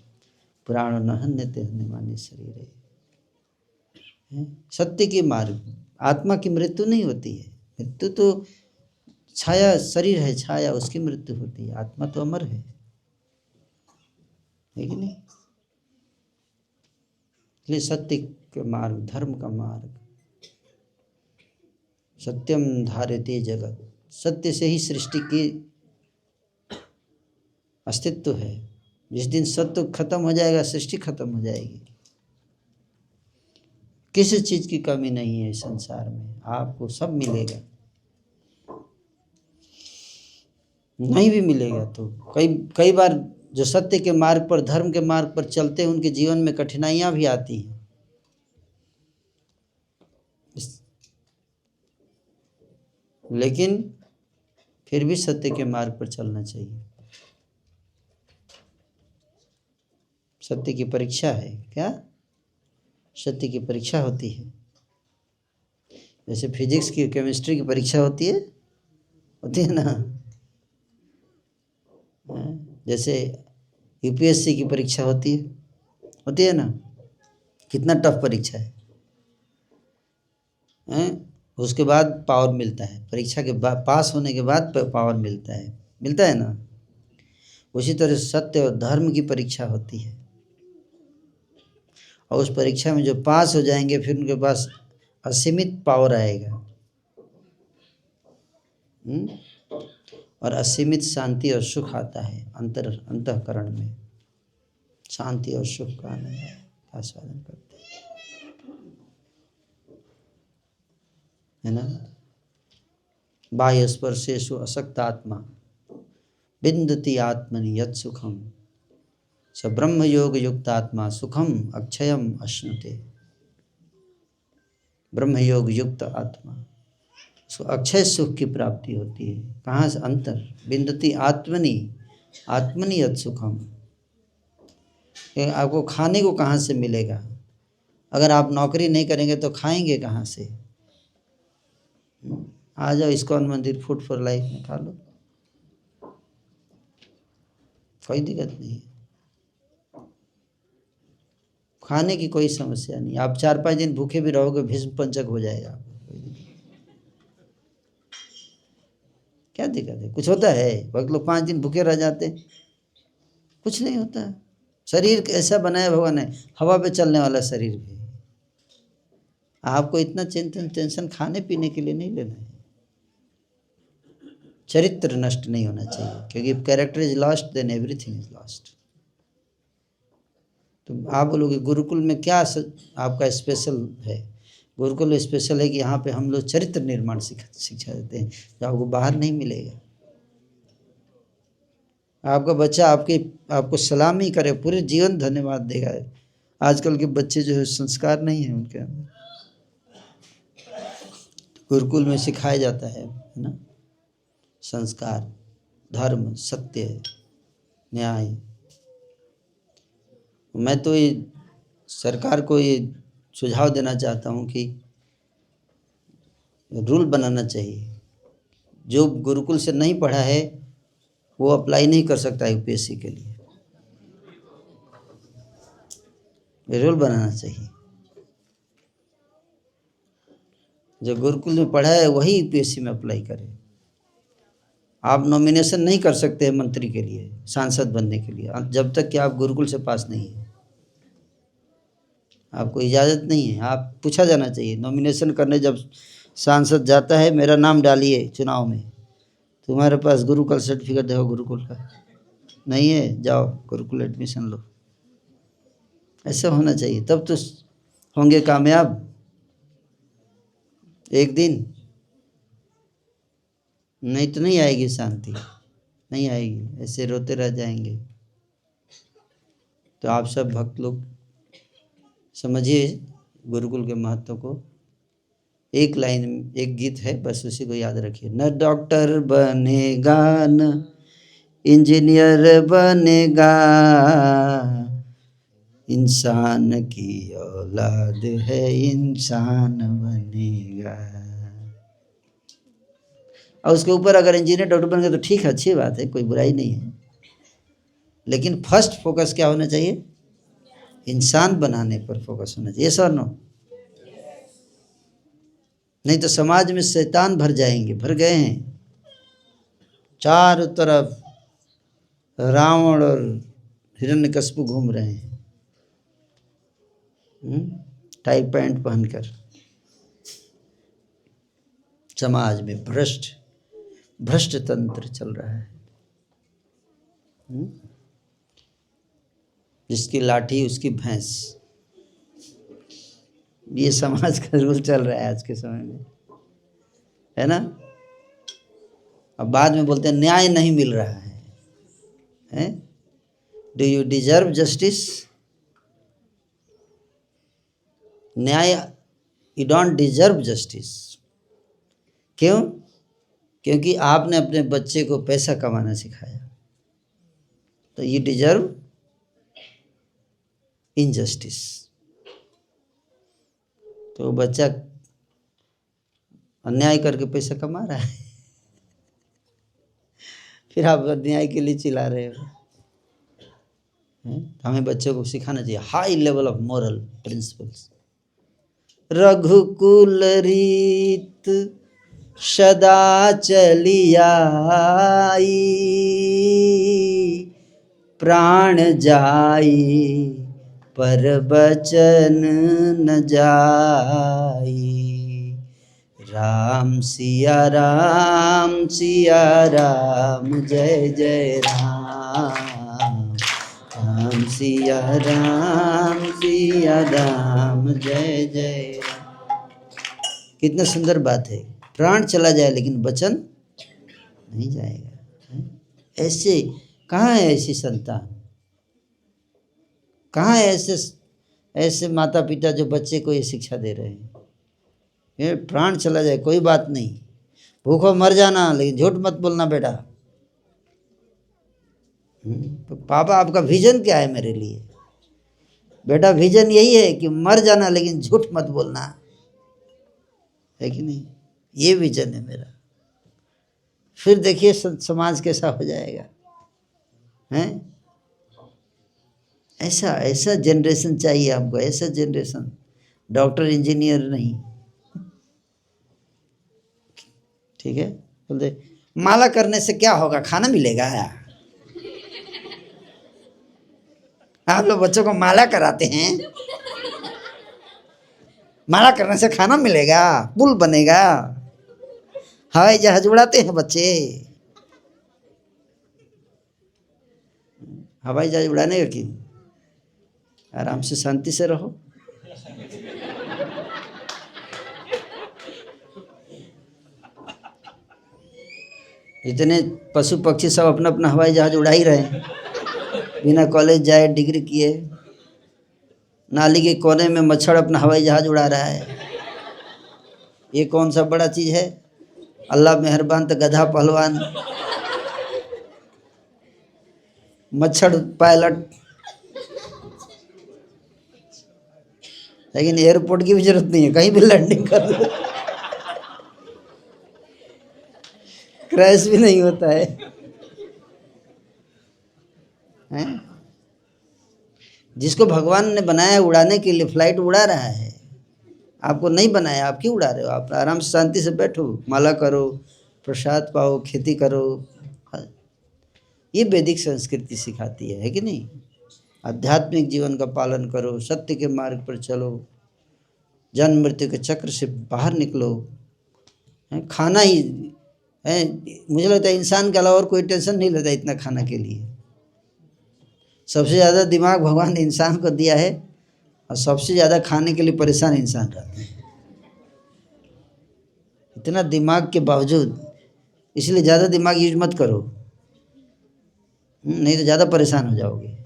पुराणो न हन्यते हन्यमाने शरीरे। सत्य के मार्ग, आत्मा की मृत्यु नहीं होती है। मृत्यु तो छाया, शरीर है छाया, उसकी मृत्यु होती है। आत्मा तो अमर है कि नहीं? इसलिए सत्य के मार्ग, धर्म का मार्ग, सत्यम धारयते जगत, सत्य से ही सृष्टि की अस्तित्व है। जिस दिन सत्य खत्म हो जाएगा, सृष्टि खत्म हो जाएगी। किसी चीज की कमी नहीं है इस संसार में, आपको सब मिलेगा। नहीं भी मिलेगा तो कई कई बार जो सत्य के मार्ग पर, धर्म के मार्ग पर चलते हैं, उनके जीवन में कठिनाइयां भी आती हैं। लेकिन फिर भी सत्य के मार्ग पर चलना चाहिए। सत्य की परीक्षा है क्या? सत्य की परीक्षा होती है। जैसे फिजिक्स की, केमिस्ट्री की परीक्षा होती है ना। जैसे यूपीएससी की परीक्षा होती है ना। कितना टफ परीक्षा है, उसके बाद पावर मिलता है। परीक्षा के बाद, पास होने के बाद पावर मिलता है ना। उसी तरह सत्य और धर्म की परीक्षा होती है, और उस परीक्षा में जो पास हो जाएंगे, फिर उनके पास असीमित पावर आएगा, और असीमित शांति और सुख आता है। अंतःकरण में शांति और सुख का आनंद आस्वादन करते है ना। बाह्य स्पर्शेषु असक्त आत्मा विन्दति आत्मनि यत् सुखम, स ब्रह्म योग युक्त आत्मा सुखम अक्षयम अश्नुते। ब्रह्म योग युक्त आत्मा, उसको अक्षय सुख की प्राप्ति होती है। कहाँ से? अंतर विन्दति आत्मनि यत् सुखम। आपको खाने को कहाँ से मिलेगा? अगर आप नौकरी नहीं करेंगे तो खाएंगे कहाँ से? आ जाओ इस्कॉन मंदिर, फूड फॉर लाइफ में खा लो, कोई दिक्कत नहीं है। खाने की कोई समस्या नहीं। आप 4-5 दिन भूखे भी रहोगे, भीष्म पंचक हो जाएगा। क्या दिक्कत है? कुछ होता है? बहुत लोग 5 दिन भूखे रह जाते, कुछ नहीं होता। शरीर ऐसा बनाया भगवान ने, हवा पे चलने वाला शरीर भी। आपको इतना टेंशन खाने पीने के लिए नहीं लेना है। चरित्र नष्ट नहीं होना चाहिए, क्योंकि character is lost then everything is lost. तो आप बोलोगे गुरुकुल में क्या आपका स्पेशल है? गुरुकुल में स्पेशल है कि यहाँ पे हम लोग चरित्र निर्माण शिक्षा देते हैं, जो आपको बाहर नहीं मिलेगा। आपका बच्चा आपको सलामी करे, पूरे जीवन धन्यवाद देगा। आजकल के बच्चे जो है संस्कार नहीं है उनके अंदर। गुरुकुल में सिखाया जाता है ना, संस्कार, धर्म, सत्य, न्याय। मैं तो ये सरकार को ये सुझाव देना चाहता हूँ कि रूल बनाना चाहिए। जो गुरुकुल से नहीं पढ़ा है वो अप्लाई नहीं कर सकता यूपीएससी के लिए। ये रूल बनाना चाहिए। जो गुरुकुल में पढ़ा है वही यूपीएससी में अप्लाई करे। आप नॉमिनेशन नहीं कर सकते हैं मंत्री के लिए, सांसद बनने के लिए, जब तक कि आप गुरुकुल से पास नहीं है। आपको इजाज़त नहीं है। आप पूछा जाना चाहिए नॉमिनेशन करने, जब सांसद जाता है, मेरा नाम डालिए चुनाव में, तुम्हारे पास गुरुकुल सर्टिफिकेट देखो, गुरुकुल का नहीं है, जाओ गुरुकुल एडमिशन लो। ऐसा होना चाहिए, तब तो होंगे कामयाब एक दिन। नहीं तो नहीं आएगी शांति, नहीं आएगी, ऐसे रोते रह जाएंगे। तो आप सब भक्त लोग समझिए गुरुकुल के महत्व को। एक लाइन, एक गीत है, बस उसी को याद रखिए। न डॉक्टर बनेगा, न इंजीनियर बनेगा, इंसान की औलाद है, इंसान बनेगा। और उसके ऊपर अगर इंजीनियर डॉक्टर बन गए तो ठीक है, अच्छी बात है, कोई बुराई नहीं है, लेकिन फर्स्ट फोकस क्या होना चाहिए? इंसान बनाने पर फोकस होना चाहिए। सर नो, नहीं तो समाज में शैतान भर जाएंगे, भर गए हैं चारों तरफ। रावण और हिरण्यकश्यप घूम रहे हैं टाई पैंट पहनकर। समाज में भ्रष्ट तंत्र चल रहा है। जिसकी लाठी उसकी भैंस, ये समाज का रूल चल रहा है आज के समय में, है ना। अब बाद में बोलते हैं न्याय नहीं मिल रहा है? Do you deserve justice? न्याय, यू डोंट डिजर्व जस्टिस। क्यों? क्योंकि आपने अपने बच्चे को पैसा कमाना सिखाया, तो यू डिजर्व इनजस्टिस। तो बच्चा अन्याय करके पैसा कमा रहा है, फिर आप अन्याय के लिए चिल्ला रहे हो। हमें बच्चों को सिखाना चाहिए high level of moral principles. Raghukul रीत सदा चली आई, प्राण जाई पर बचन न जाई। राम सिया राम जय जय राम, राम सिया राम जय जय राम। कितना सुंदर बात है। प्राण चला जाए लेकिन वचन नहीं जाएगा। ऐसे कहाँ है ऐसी संतान? कहाँ है ऐसे माता पिता जो बच्चे को ये शिक्षा दे रहे हैं? ये प्राण चला जाए कोई बात नहीं, भूखो मर जाना लेकिन झूठ मत बोलना बेटा। तो पापा आपका विजन क्या है मेरे लिए? बेटा विजन यही है कि मर जाना लेकिन झूठ मत बोलना, है कि नहीं? ये विजन है मेरा। फिर देखिए समाज कैसा हो जाएगा, हैं? ऐसा जनरेशन चाहिए हमको, ऐसा जनरेशन, डॉक्टर इंजीनियर नहीं। ठीक है, बोलते माला करने से क्या होगा, खाना मिलेगा? आप लोग बच्चों को माला कराते हैं, माला करने से खाना मिलेगा, पुल बनेगा, हवाई जहाज उड़ाते हैं बच्चे। हवाई जहाज उड़ाने का क्यों? आराम से शांति से रहो। इतने पशु पक्षी सब अपना अपना हवाई जहाज उड़ा ही रहे हैं, बिना कॉलेज जाए, डिग्री किए। नाली के कोने में मच्छर अपना हवाई जहाज उड़ा रहा है। ये कौन सा बड़ा चीज़ है? अल्लाह मेहरबान तो गधा पहलवान, मच्छर पायलट। लेकिन एयरपोर्ट की भी जरूरत नहीं है, कहीं भी लैंडिंग कर दो, क्रैश भी नहीं होता है, हैं? जिसको भगवान ने बनाया उड़ाने के लिए फ्लाइट उड़ा रहा है, आपको नहीं बनाया, आप क्यों उड़ा रहे हो? आप आराम से शांति से बैठो, माला करो, प्रसाद पाओ, खेती करो। ये वैदिक संस्कृति सिखाती है कि नहीं? आध्यात्मिक जीवन का पालन करो, सत्य के मार्ग पर चलो, जन्म मृत्यु के चक्र से बाहर निकलो। खाना ही है, मुझे लगता है इंसान के अलावा और कोई टेंशन नहीं लेता इतना खाना के लिए। सबसे ज़्यादा दिमाग भगवान ने इंसान को दिया है, और सबसे ज़्यादा खाने के लिए परेशान इंसान रहते हैं। इतना दिमाग के बावजूद इसलिए ज़्यादा दिमाग यूज मत करो, नहीं तो ज़्यादा परेशान हो जाओगे।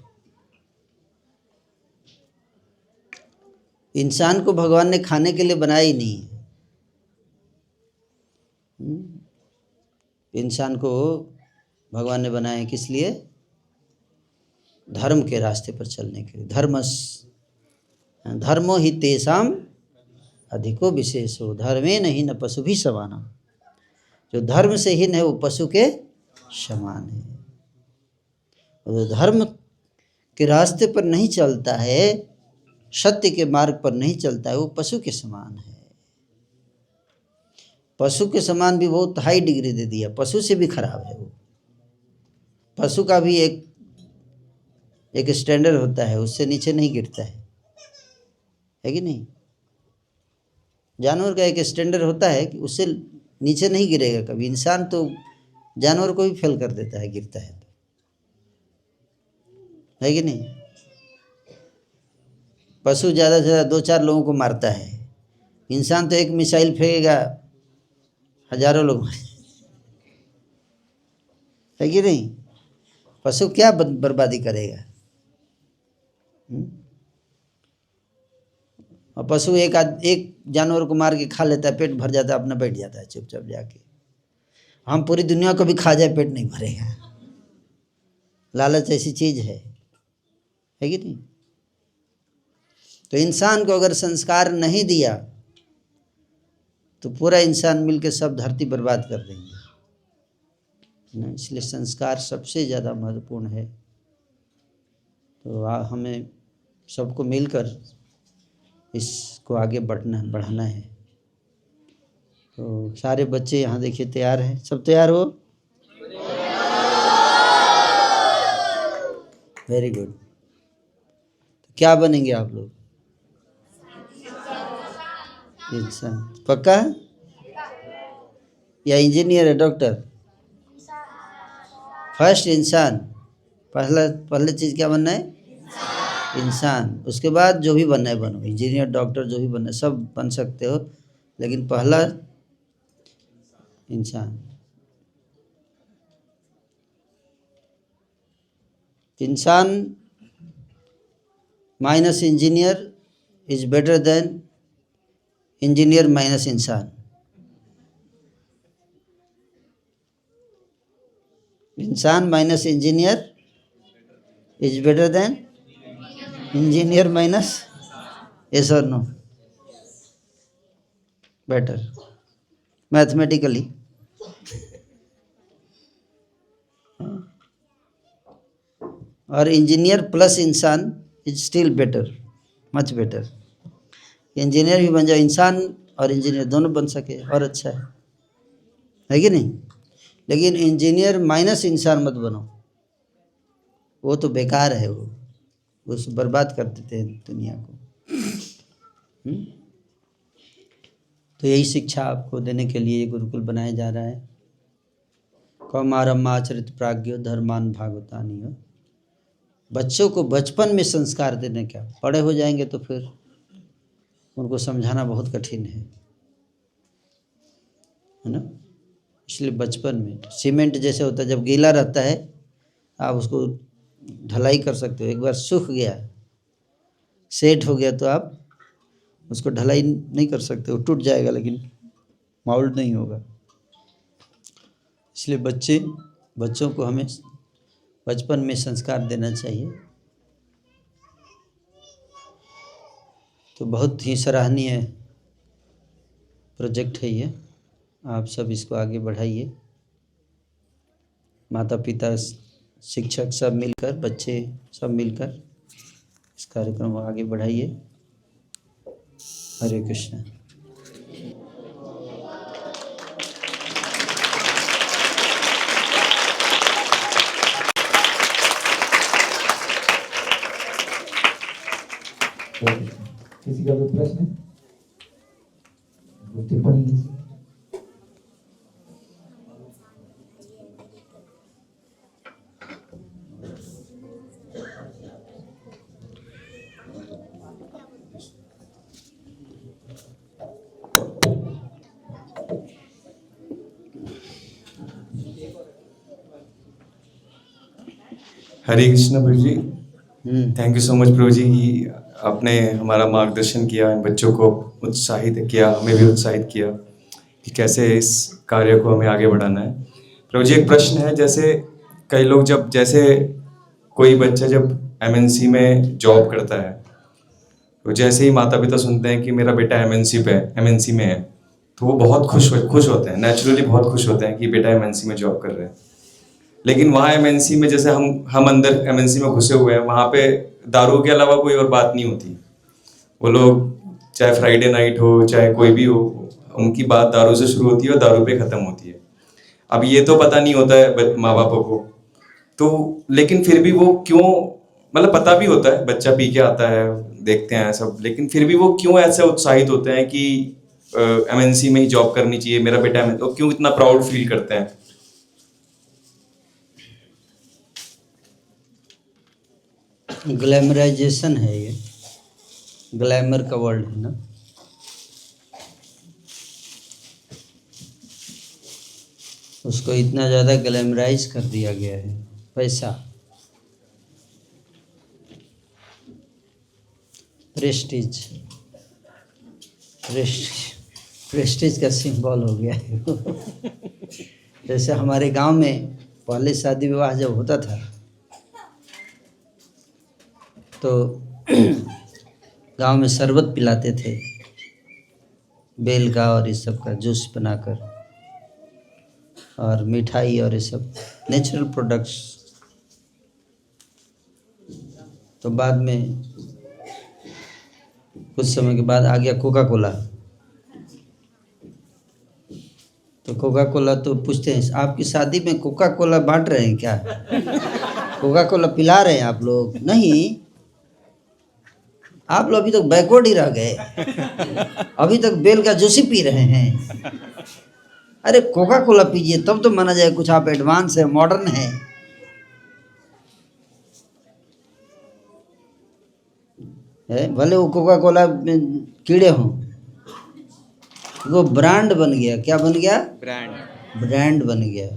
इंसान को भगवान ने खाने के लिए बनाया ही नहीं है। इंसान को भगवान ने बनाया है किस लिए? धर्म के रास्ते पर चलने के लिए। धर्मो ही तेषाम अधिको विशेषो धर्मे नहीं न पशु भी समाना। जो धर्म से हीन है वो पशु के समान है। और धर्म के रास्ते पर नहीं चलता है, सत्य के मार्ग पर नहीं चलता है, वो पशु के समान है। पशु के समान भी बहुत हाई डिग्री दे दिया, पशु से भी खराब है वो। पशु का भी एक स्टैंडर्ड होता है, उससे नीचे नहीं गिरता है कि नहीं? जानवर का एक स्टैंडर्ड होता है कि उससे नीचे नहीं गिरेगा कभी। इंसान तो जानवर को भी फेल कर देता है, गिरता है कि नहीं? पशु ज़्यादा से ज़्यादा 2-4 लोगों को मारता है, इंसान तो एक मिसाइल फेंकेगा, हजारों लोग है कि नहीं? पशु क्या बर्बादी करेगा? और पशु एक जानवर को मार के खा लेता है, पेट भर जाता है, अपना बैठ जाता है चुपचाप जाके। हम पूरी दुनिया को भी खा जाए पेट नहीं भरेगा। लालच ऐसी चीज है कि नहीं? तो इंसान को अगर संस्कार नहीं दिया तो पूरा इंसान मिलके सब धरती बर्बाद कर देंगे ना। इसलिए संस्कार सबसे ज़्यादा महत्वपूर्ण है। तो हमें सबको मिलकर इसको आगे बढ़ाना है। तो सारे बच्चे यहाँ देखिए तैयार हैं, सब तैयार हो? Very good. तो क्या बनेंगे आप लोग? इंसान पक्का? या इंजीनियर है, डॉक्टर? फर्स्ट इंसान, पहले चीज क्या बनना है? इंसान। उसके बाद जो भी बनना है बनो, इंजीनियर डॉक्टर जो भी बनना है सब बन सकते हो, लेकिन पहला इंसान। इंसान minus engineer is better than engineer minus इंसान। इंसान minus engineer is better than engineer minus, yes or no? Better mathematically. और इंजीनियर प्लस इंसान is still better, much better. Engineer भी बन जाओ, इंसान और इंजीनियर दोनों बन सके और अच्छा है कि नहीं? लेकिन इंजीनियर माइनस इंसान मत बनो, वो तो बेकार है, वो उस बर्बाद कर देते हैं दुनिया को। तो यही शिक्षा आपको देने के लिए ये गुरुकुल बनाया जा रहा है। कौमारम आचरित प्राज्ञो धर्मान भागवतानि हो। बच्चों को बचपन में संस्कार देने का, बड़े हो जाएंगे तो फिर उनको समझाना बहुत कठिन है ना। इसलिए बचपन में सीमेंट जैसे होता है, जब गीला रहता है आप उसको ढलाई कर सकते हो। एक बार सूख गया, सेट हो गया, तो आप उसको ढलाई नहीं कर सकते, वो टूट जाएगा लेकिन माउल्ड नहीं होगा। इसलिए बच्चों को हमें बचपन में संस्कार देना चाहिए। तो बहुत ही सराहनीय प्रोजेक्ट है ये, आप सब इसको आगे बढ़ाइए। माता पिता, शिक्षक सब मिलकर, बच्चे सब मिलकर इस कार्यक्रम को आगे बढ़ाइए। हरे कृष्ण। किसी का कोई प्रश्न है? टिप्पणी किसी? हरे कृष्ण प्रभु जी। हम्म। थैंक यू सो मच प्रभु जी कि आपने हमारा मार्गदर्शन किया, इन बच्चों को उत्साहित किया, हमें भी उत्साहित किया कि कैसे इस कार्य को हमें आगे बढ़ाना है। प्रभु जी एक प्रश्न है, जैसे कई लोग जब जैसे कोई बच्चा जब एमएनसी में जॉब करता है तो जैसे ही माता पिता सुनते हैं कि मेरा बेटा एमएनसी में है तो वो बहुत खुश होते हैं, नेचुरली बहुत खुश होते हैं कि बेटा एमएनसी में जॉब कर रहे हैं। लेकिन वहाँ एमएनसी में जैसे हम अंदर एमएनसी में घुसे हुए हैं, वहाँ पे दारू के अलावा कोई और बात नहीं होती। वो लोग चाहे फ्राइडे नाइट हो चाहे कोई भी हो, उनकी बात दारू से शुरू होती है और दारू पे खत्म होती है। अब ये तो पता नहीं होता है माँ बापों को, तो लेकिन फिर भी वो क्यों, मतलब पता भी होता है बच्चा पी के आता है, देखते हैं सब, लेकिन फिर भी वो क्यों ऐसे उत्साहित होते हैं कि एमएनसी में ही जॉब करनी चाहिए मेरा बेटा, तो क्यों इतना प्राउड फील करते हैं? ग्लैमराइजेशन है ये, ग्लैमर का वर्ल्ड है ना। उसको इतना ज़्यादा ग्लैमराइज कर दिया गया है। पैसा, प्रेस्टीज, प्रेस्टीज का सिंबल हो गया है। जैसे हमारे गांव में पहले शादी विवाह जब होता था तो गांव में शरबत पिलाते थे, बेल का और इस सब का जूस बनाकर, और मिठाई और ये सब नेचुरल प्रोडक्ट्स। तो बाद में कुछ समय के बाद आ गया कोका कोला। तो कोका कोला तो पूछते हैं आपकी शादी में कोका कोला बांट रहे हैं क्या? कोका कोला पिला रहे हैं आप लोग? नहीं, आप लोग अभी तक बैकवर्ड ही रह गए, अभी तक बेल का जूस ही पी रहे हैं। अरे कोका कोला पीजिए तब तो माना जाए कुछ आप एडवांस है, मॉडर्न है। भले वो कोका कोला में कीड़े हों, वो ब्रांड बन गया। क्या बन गया? ब्रांड बन गया।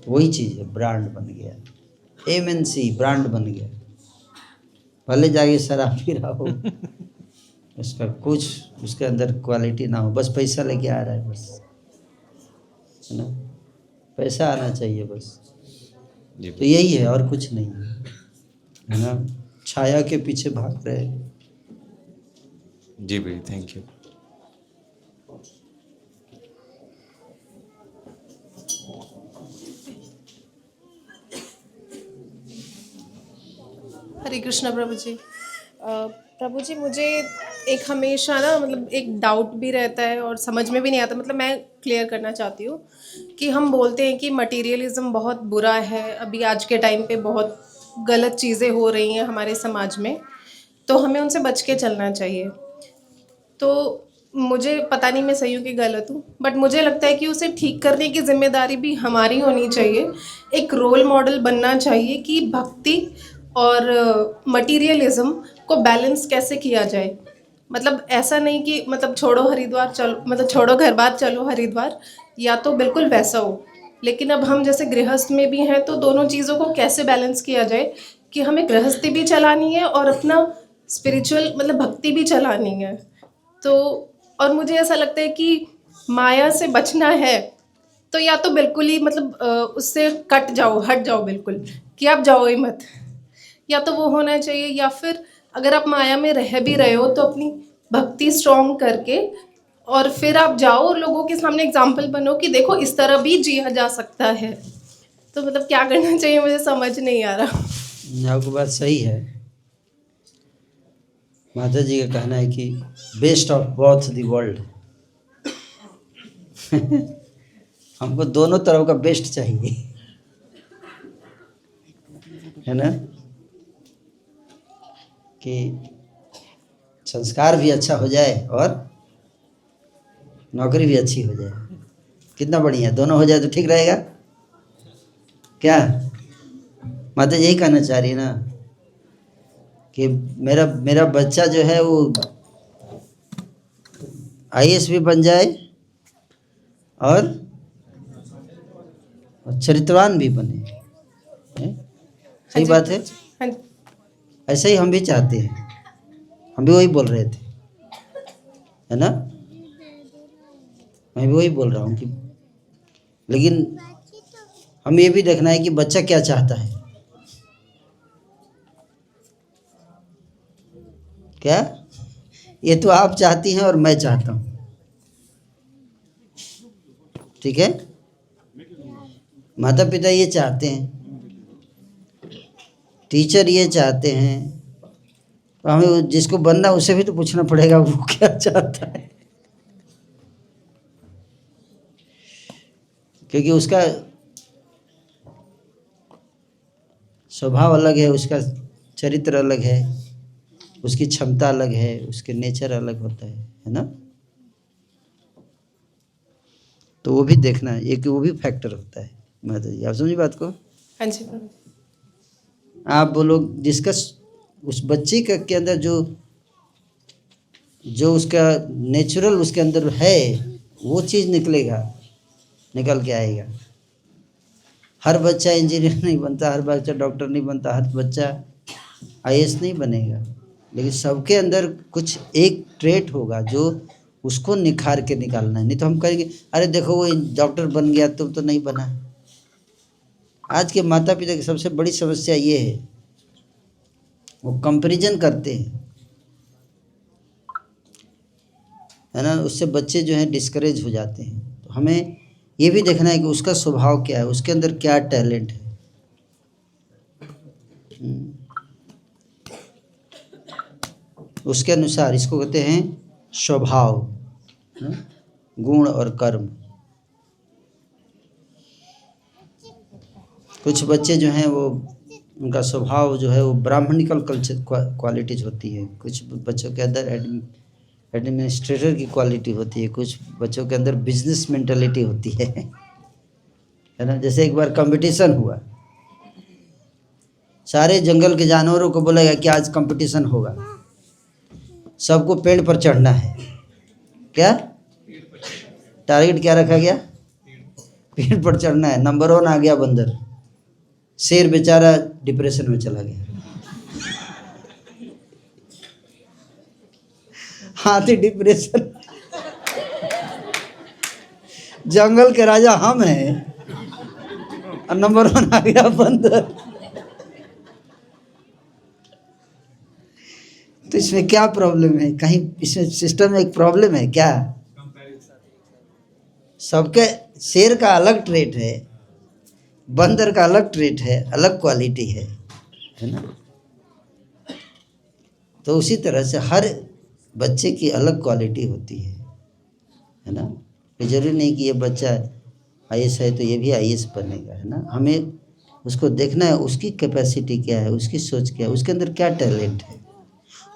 वही चीज है, ब्रांड बन गया। एमएनसी ब्रांड बन गया। भले जाके शराब पी रहा हो, उसका कुछ उसके अंदर क्वालिटी ना हो, बस पैसा लेके आ रहा है, बस, है ना? पैसा आना चाहिए बस। तो यही है और कुछ नहीं है ना? छाया के पीछे भाग रहे। जी भाई, थैंक यू। हरे कृष्णा प्रभु जी। प्रभु जी, मुझे एक हमेशा ना मतलब एक डाउट भी रहता है और समझ में भी नहीं आता, मतलब मैं क्लियर करना चाहती हूँ कि हम बोलते हैं कि मटेरियलिज्म बहुत बुरा है, अभी आज के टाइम पे बहुत गलत चीज़ें हो रही हैं हमारे समाज में, तो हमें उनसे बच के चलना चाहिए। तो मुझे पता नहीं मैं सही हूँ कि गलत हूँ, बट मुझे लगता है कि उसे ठीक करने की जिम्मेदारी भी हमारी होनी चाहिए। एक रोल मॉडल बनना चाहिए कि भक्ति और मटेरियलिज्म को बैलेंस कैसे किया जाए। मतलब ऐसा नहीं कि मतलब छोड़ो हरिद्वार चलो, मतलब छोड़ो घर बार चलो हरिद्वार, या तो बिल्कुल वैसा हो। लेकिन अब हम जैसे गृहस्थ में भी हैं, तो दोनों चीज़ों को कैसे बैलेंस किया जाए कि हमें गृहस्थी भी चलानी है और अपना स्पिरिचुअल मतलब भक्ति भी चलानी है। तो और मुझे ऐसा लगता है कि माया से बचना है तो या तो बिल्कुल ही मतलब उससे कट जाओ, हट जाओ बिल्कुल, कि आप जाओ ही मत, या तो वो होना चाहिए। या फिर अगर आप माया में रह भी रहे हो तो अपनी भक्ति स्ट्रॉन्ग करके और फिर आप जाओ और लोगों के सामने एग्जाम्पल बनो कि देखो इस तरह भी जिया जा सकता है। तो मतलब क्या करना चाहिए, मुझे समझ नहीं आ रहा। आपकी बात सही है। माता जी का कहना है कि best of both the world. हमको दोनों तरफ का बेस्ट चाहिए, है ना? कि संस्कार भी अच्छा हो जाए और नौकरी भी अच्छी हो जाए। कितना बढ़िया, दोनों हो जाए तो ठीक रहेगा। क्या माता यही कहना चाह रही है ना कि मेरा बच्चा जो है वो आईएएस भी बन जाए और और चरित्रवान भी बने हैं? सही बात है। हाँ जी। ऐसा ही हम भी चाहते हैं, हम भी वही बोल रहे थे, है ना। मैं भी वही बोल रहा हूँ कि लेकिन हमें ये भी देखना है कि बच्चा क्या चाहता है। क्या ये तो आप चाहती हैं और मैं चाहता हूँ, ठीक है। माता पिता ये चाहते हैं, टीचर ये चाहते हैं, तो हमें जिसको बनना उसे भी तो पूछना पड़ेगा वो क्या चाहता है, क्योंकि उसका स्वभाव अलग है, उसका चरित्र अलग है, उसकी क्षमता अलग है, उसके नेचर अलग होता है ना। तो वो भी देखना है, एक वो भी फैक्टर होता है। माता जी आप समझी बात को। हाँ जी। आप बोलो जिसका उस बच्चे का के अंदर जो जो उसका नेचुरल उसके अंदर है वो चीज़ निकलेगा, निकल के आएगा। हर बच्चा इंजीनियर नहीं बनता, हर बच्चा डॉक्टर नहीं बनता, हर बच्चा आईएएस नहीं बनेगा, लेकिन सबके अंदर कुछ एक ट्रेट होगा जो उसको निखार के निकालना है। नहीं तो हम कहेंगे अरे देखो वो डॉक्टर बन गया तुम तो नहीं बना। आज के माता पिता की सबसे बड़ी समस्या ये है, वो कंपैरिजन करते हैं, है ना। उससे बच्चे जो हैं डिस्करेज हो जाते हैं। तो हमें ये भी देखना है कि उसका स्वभाव क्या है, उसके अंदर क्या टैलेंट है। उसके अनुसार इसको कहते हैं स्वभाव, गुण और कर्म। कुछ बच्चे जो हैं वो उनका स्वभाव जो है वो ब्राह्मणिकल कल्चर क्वालिटीज होती है, कुछ बच्चों के अंदर एडमिनिस्ट्रेटर की क्वालिटी होती है, कुछ बच्चों के अंदर बिजनेस मेंटालिटी होती है ना। जैसे एक बार कंपटीशन हुआ, सारे जंगल के जानवरों को बोला गया कि आज कंपटीशन होगा, सबको पेड़ पर चढ़ना है। क्या टारगेट क्या रखा गया? पेड़ पर चढ़ना है। नंबर 1 आ गया बंदर, शेर बेचारा डिप्रेशन में चला गया। हाथी डिप्रेशन, जंगल के राजा हम हैं और नंबर 1 आ गया बंदर। तो इसमें क्या प्रॉब्लम है? कहीं इसमें सिस्टम में एक प्रॉब्लम है क्या? सबके शेर का अलग ट्रेट है, बंदर का अलग ट्रेट है, अलग क्वालिटी है ना। तो उसी तरह से हर बच्चे की अलग क्वालिटी होती है ना। ये जरूरी नहीं कि ये बच्चा आईएएस है तो ये भी आईएएस बनेगा, है ना। हमें उसको देखना है, उसकी कैपेसिटी क्या है, उसकी सोच क्या है, उसके अंदर क्या टैलेंट है।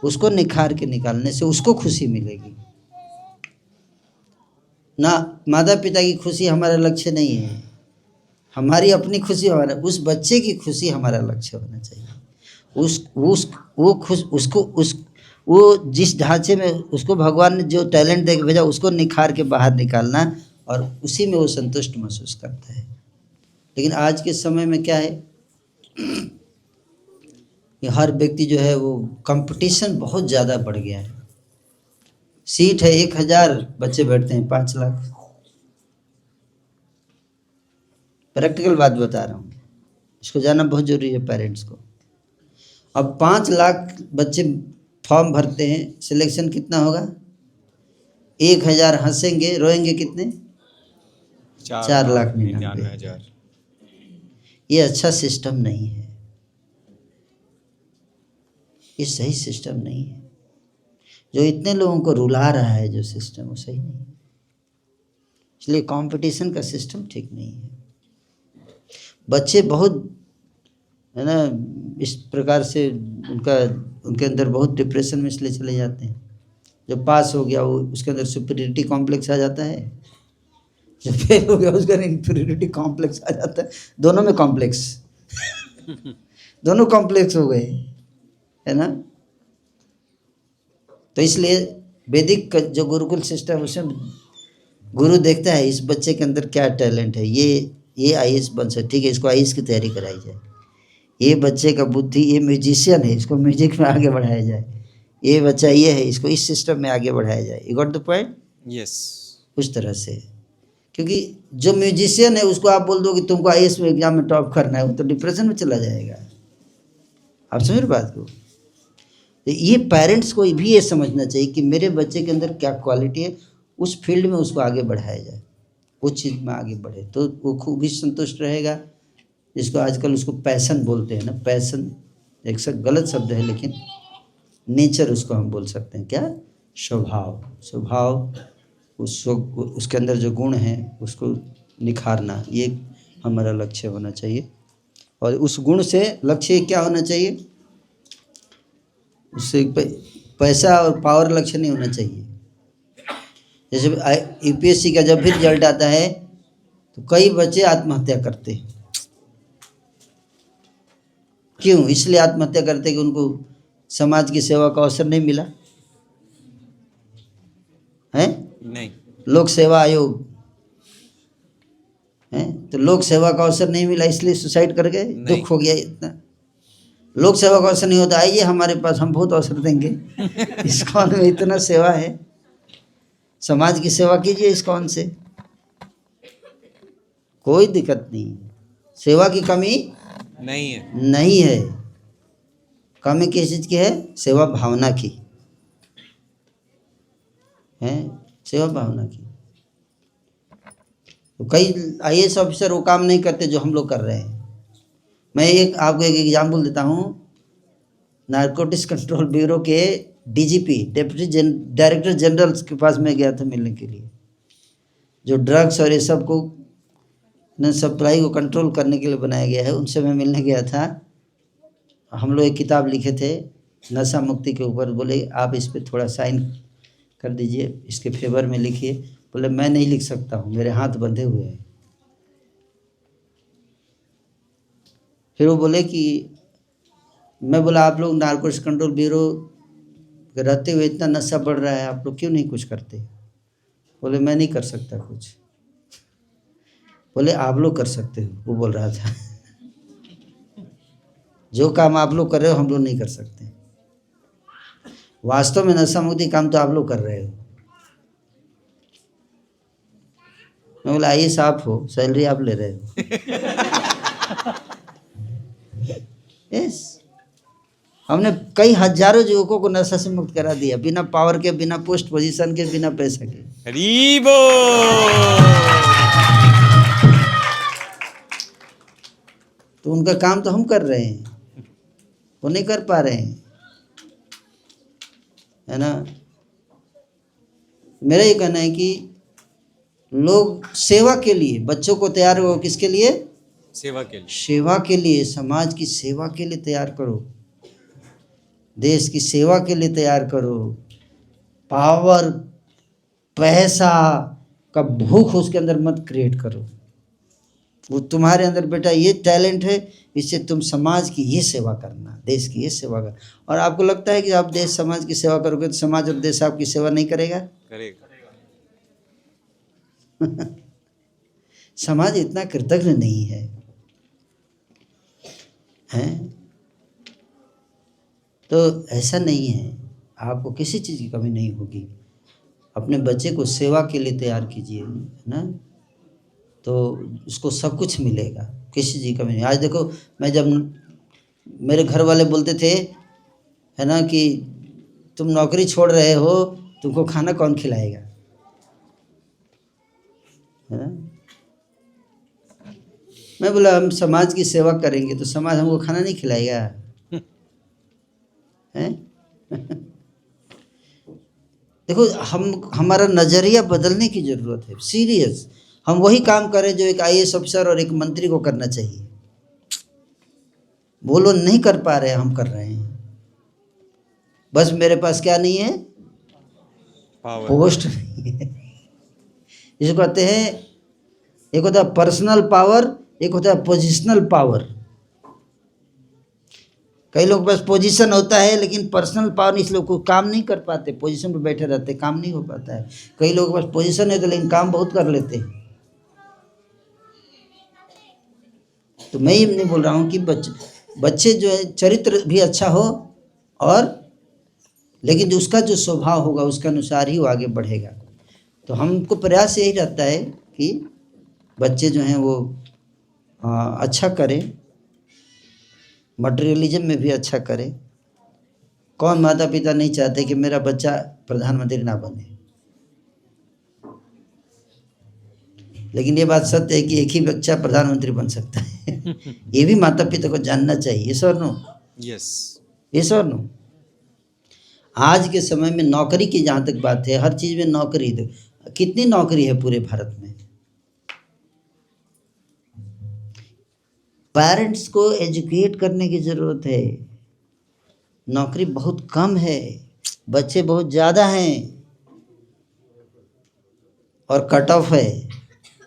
उसको निखार के निकालने से उसको खुशी मिलेगी ना। माता पिता की खुशी हमारा लक्ष्य नहीं है, हमारी अपनी खुशी, हमारा उस बच्चे की खुशी हमारा लक्ष्य होना चाहिए। वो खुश उसको वो जिस ढांचे में उसको भगवान ने जो टैलेंट दे के भेजा उसको निखार के बाहर निकालना, और उसी में वो संतुष्ट महसूस करता है। लेकिन आज के समय में क्या है कि हर व्यक्ति जो है वो कंपटीशन बहुत ज़्यादा बढ़ गया है। सीट है 1000, बच्चे बैठते हैं 5 लाख। प्रैक्टिकल बात बता रहा हूँ, इसको जानना बहुत जरूरी है पेरेंट्स को। अब 5 लाख बच्चे फॉर्म भरते हैं, सिलेक्शन कितना होगा? 1000 हंसेंगे रोएंगे कितने? 4,99,000। ये अच्छा सिस्टम नहीं है, ये सही सिस्टम नहीं है। जो इतने लोगों को रुला रहा है जो सिस्टम, वो सही नहीं है। इसलिए कंपटीशन का सिस्टम ठीक नहीं है। बच्चे बहुत, है ना, इस प्रकार से उनके अंदर बहुत डिप्रेशन में इसलिए चले जाते हैं। जो पास हो गया वो उसके अंदर सुपीरियरिटी कॉम्प्लेक्स आ जाता है, जो फेल हो गया उसके अंदर इंफीरियरिटी कॉम्प्लेक्स आ जाता है। दोनों में कॉम्प्लेक्स दोनों कॉम्प्लेक्स हो गए, है ना। तो इसलिए वैदिक जो गुरुकुल सिस्टम, उसमें गुरु देखता है इस बच्चे के अंदर क्या टैलेंट है, ये ये आईएएस बन सकता, ठीक है, इसको आईएएस की तैयारी कराई जाए। ये बच्चे का बुद्धि, ये म्यूजिशियन है, इसको म्यूजिक में आगे बढ़ाया जाए। ये बच्चा ये है, इसको इस सिस्टम में आगे बढ़ाया जाए। You got the point? Yes. उस तरह से, क्योंकि जो म्यूजिशियन है उसको आप बोल दो कि तुमको आईएएस में एग्जाम में टॉप करना है, वो तो डिप्रेशन में चला जाएगा। आप समझ रहे बात को? तो ये पेरेंट्स को भी ये समझना चाहिए कि मेरे बच्चे के अंदर क्या क्वालिटी है, उस फील्ड में उसको आगे बढ़ाया जाए, उस चीज़ में आगे बढ़े तो वो खूब भी संतुष्ट रहेगा। जिसको आजकल उसको पैशन बोलते हैं ना, पैशन एक से गलत शब्द है, लेकिन नेचर उसको हम बोल सकते हैं। क्या? स्वभाव उसको, उसके अंदर जो गुण हैं उसको निखारना, ये हमारा लक्ष्य होना चाहिए। और उस गुण से लक्ष्य क्या होना चाहिए? उससे पैसा और पावर लक्ष्य नहीं होना चाहिए। जैसे यूपीएससी का जब भी रिजल्ट आता है तो कई बच्चे आत्महत्या करते हैं। क्यों? इसलिए आत्महत्या करते कि उनको समाज की सेवा का अवसर नहीं मिला है। नहीं, लोक सेवा आयोग है, तो लोक सेवा का अवसर नहीं मिला इसलिए सुसाइड कर गए। दुख हो गया इतना। लोक सेवा का अवसर नहीं होता, आइए हमारे पास, हम बहुत अवसर देंगे। इस्कॉन में इतना सेवा है, समाज की सेवा कीजिए इस्कॉन से, कोई दिक्कत नहीं। सेवा की कमी नहीं है। कमी किस चीज़ की है? सेवा भावना की है, सेवा भावना की। तो कई आईएएस ऑफिसर वो काम नहीं करते जो हम लोग कर रहे हैं। मैं आपको एक एग्जाम्पल देता हूँ। नारकोटिक्स कंट्रोल ब्यूरो के डीजीपी, डेप्यूटी डायरेक्टर जनरल के पास मैं गया था मिलने के लिए, जो ड्रग्स और ये सब को सप्लाई को कंट्रोल करने के लिए बनाया गया है। उनसे मैं मिलने गया था। हम लोग एक किताब लिखे थे नशा मुक्ति के ऊपर। बोले आप इस पर थोड़ा साइन कर दीजिए, इसके फेवर में लिखिए। बोले मैं नहीं लिख सकता हूँ, मेरे हाथ बंधे हुए हैं। फिर वो बोले कि, मैं बोला आप लोग नारकोटिक्स कंट्रोल ब्यूरो रहते हुए इतना नशा बढ़ रहा है, आप लोग क्यों नहीं कुछ करते? बोले मैं नहीं कर सकता कुछ। बोले आप लोग कर सकते हो, वो बोल रहा था। जो काम आप लोग कर रहे हो हम लोग नहीं कर सकते। वास्तव में नशा मुक्ति काम तो आप लोग कर रहे हो। मैं बोला आईएएस आप हो, सैलरी आप ले रहे हो। यस, हमने कई हजारों युवकों को नशा से मुक्त करा दिया, बिना पावर के, बिना पोस्ट पोजीशन के, बिना पैसा के। तो उनका काम तो हम कर रहे हैं, वो नहीं कर पा रहे हैं, है ना। मेरा ये कहना है कि लोग सेवा के लिए बच्चों को तैयार हो। किसके लिए? सेवा के लिए। सेवा के लिए, समाज की सेवा के लिए तैयार करो, देश की सेवा के लिए तैयार करो। पावर, पैसा का भूख उसके अंदर मत क्रिएट करो। वो तुम्हारे अंदर बेटा ये टैलेंट है, इससे तुम समाज की ये सेवा करना, देश की ये सेवा करना। और आपको लगता है कि आप देश समाज की सेवा करोगे तो समाज और देश आपकी सेवा नहीं करेगा? समाज इतना कृतज्ञ नहीं है, हैं? तो ऐसा नहीं है, आपको किसी चीज़ की कमी नहीं होगी। अपने बच्चे को सेवा के लिए तैयार कीजिए, है ना, तो उसको सब कुछ मिलेगा, किसी चीज़ की कमी नहीं। आज देखो, मैं जब, मेरे घर वाले बोलते थे, है ना, कि तुम नौकरी छोड़ रहे हो, तुमको खाना कौन खिलाएगा, है ना। मैं बोला हम समाज की सेवा करेंगे तो समाज हमको खाना नहीं खिलाएगा, हैं? देखो, हमारा नज़रिया बदलने की ज़रूरत है, सीरियस। हम वही काम करें जो एक आईएएस अफसर और एक मंत्री को करना चाहिए। वो लोग नहीं कर पा रहे हैं, हम कर रहे हैं। बस मेरे पास क्या नहीं है? पावर, पोस्ट नहीं है। जिसको कहते हैं, एक होता है पर्सनल पावर, एक होता है पोजिशनल पावर। कई लोग बस पोजीशन होता है लेकिन पर्सनल पावर, इसलिए कोई काम नहीं कर पाते, पोजीशन पे बैठे रहते, काम नहीं हो पाता है। कई लोग बस पोजीशन है तो लेकिन काम बहुत कर लेते हैं, तो मैं ये नहीं बोल रहा हूँ कि बच्चे जो है चरित्र भी अच्छा हो, और लेकिन जो उसका जो स्वभाव होगा उसके अनुसार ही वो आगे बढ़ेगा। तो हमको प्रयास यही रहता है कि बच्चे जो हैं वो अच्छा करें, मटेरियलिज्म में भी अच्छा करें। कौन माता पिता नहीं चाहते कि मेरा बच्चा प्रधानमंत्री ना बने, लेकिन ये बात सत्य है कि एक ही बच्चा प्रधानमंत्री बन सकता है। ये भी माता पिता को जानना चाहिए। यस और नो? यस। यस और नो? आज के समय में नौकरी की जहाँ तक बात है, हर चीज़ में नौकरी, कितनी नौकरी है पूरे भारत में? पेरेंट्स को एजुकेट करने की ज़रूरत है। नौकरी बहुत कम है, बच्चे बहुत ज़्यादा हैं, और कट ऑफ है।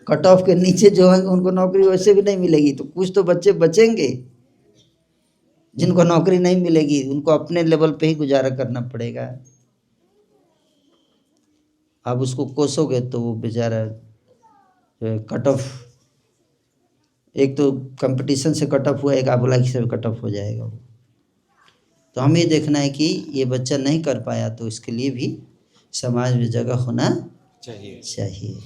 कट ऑफ के नीचे जो है उनको नौकरी वैसे भी नहीं मिलेगी। तो कुछ तो बच्चे बचेंगे जिनको नौकरी नहीं मिलेगी, उनको अपने लेवल पे ही गुजारा करना पड़ेगा। आप उसको कोसोगे तो वो बेचारा कट ऑफ, एक तो कंपटीशन से कट ऑफ हुआ, एक आबोलाकी से कट ऑफ हो जाएगा वो। तो हमें ये देखना है कि ये बच्चा नहीं कर पाया तो इसके लिए भी समाज में जगह होना चाहिए।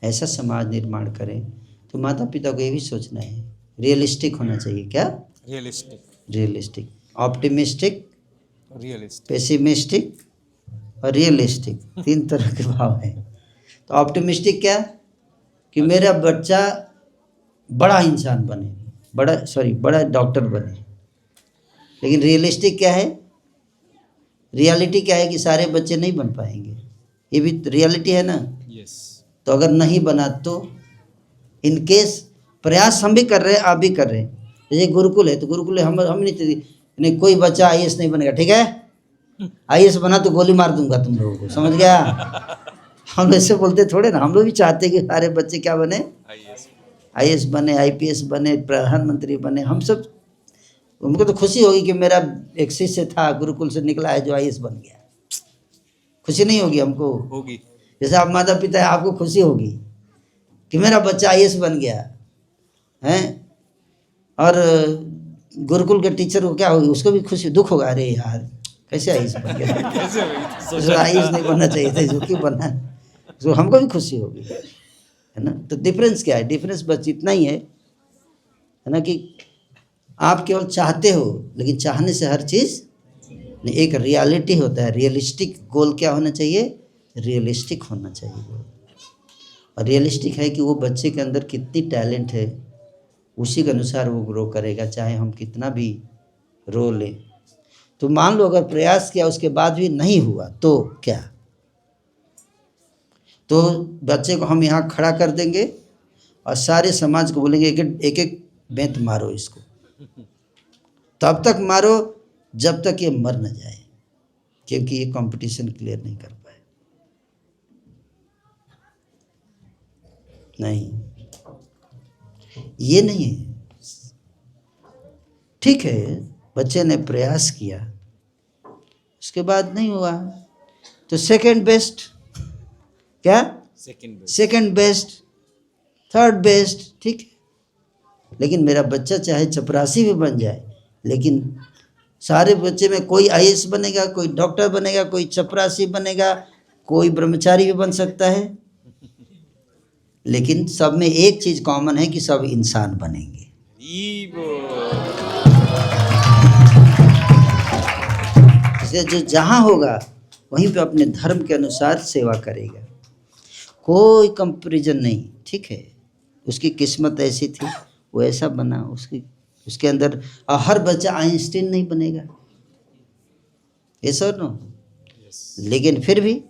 ऐसा समाज निर्माण करें। तो माता पिता को ये भी सोचना है, रियलिस्टिक होना चाहिए। क्या? रियलिस्टिक, ऑप्टिमिस्टिक, पेसिमिस्टिक और रियलिस्टिक, 3 तरह के भाव हैं। तो ऑप्टिमिस्टिक क्या? कि मेरा बच्चा बड़ा इंसान बने, बड़ा डॉक्टर बने। लेकिन रियलिस्टिक क्या है? रियलिटी क्या है कि सारे बच्चे नहीं बन पाएंगे। ये भी रियलिटी है ना। तो अगर नहीं बना तो इन केस प्रयास हम भी कर रहे हैं, आप भी कर रहे हैं। जैसे गुरुकुल है, तो गुरुकुल हम नहीं, कोई बच्चा IAS नहीं बनेगा, ठीक है? IAS बना तो गोली मार दूंगा तुम लोगों को, समझ गया? हम ऐसे बोलते थोड़े ना। हम लोग भी चाहते हैं कि सारे बच्चे क्या बने, IAS बने, IPS बने, प्रधानमंत्री बने। हम सब, उनको तो खुशी होगी कि मेरा एक शिष्य था गुरुकुल से निकला है जो IAS बन गया। खुशी नहीं होगी हमको? होगी। जैसे आप माता पिता है, आपको खुशी होगी कि मेरा बच्चा IAS बन गया है। और गुरुकुल के टीचर को क्या होगी? उसको भी खुशी, दुख होगा, अरे यार कैसे IAS बन गया, IAS नहीं बनना चाहिए था, जो क्यों बना। तो हमको भी खुशी होगी, है ना। तो डिफरेंस क्या है? डिफरेंस बस इतना ही है ना, कि आप केवल चाहते हो, लेकिन चाहने से हर चीज़ नहीं। एक रियलिटी होता है। रियलिस्टिक गोल क्या होना चाहिए? रियलिस्टिक होना चाहिए वो। और रियलिस्टिक है कि वो बच्चे के अंदर कितनी टैलेंट है, उसी के अनुसार वो ग्रो करेगा, चाहे हम कितना भी रो लें। तो मान लो अगर प्रयास किया उसके बाद भी नहीं हुआ तो क्या? तो बच्चे को हम यहाँ खड़ा कर देंगे और सारे समाज को बोलेंगे एक एक बेंत मारो इसको, तब तक मारो जब तक ये मर न जाए, क्योंकि ये कंपटीशन क्लियर नहीं कर पाए। नहीं, ये नहीं है। ठीक है, बच्चे ने प्रयास किया, उसके बाद नहीं हुआ तो सेकंड बेस्ट, क्या? सेकंड बेस्ट, थर्ड बेस्ट, ठीक है। लेकिन मेरा बच्चा चाहे चपरासी भी बन जाए, लेकिन सारे बच्चे में कोई IAS बनेगा, कोई डॉक्टर बनेगा, कोई चपरासी बनेगा, कोई ब्रह्मचारी भी बन सकता है, लेकिन सब में एक चीज कॉमन है कि सब इंसान बनेंगे। इसलिए जो जहाँ होगा वहीं पे अपने धर्म के अनुसार सेवा करेगा, कोई कंपैरिजन नहीं, ठीक है। उसकी किस्मत ऐसी थी, वो ऐसा बना, उसके अंदर। और हर बच्चा आइंस्टीन नहीं बनेगा, ऐसा नो। लेकिन फिर भी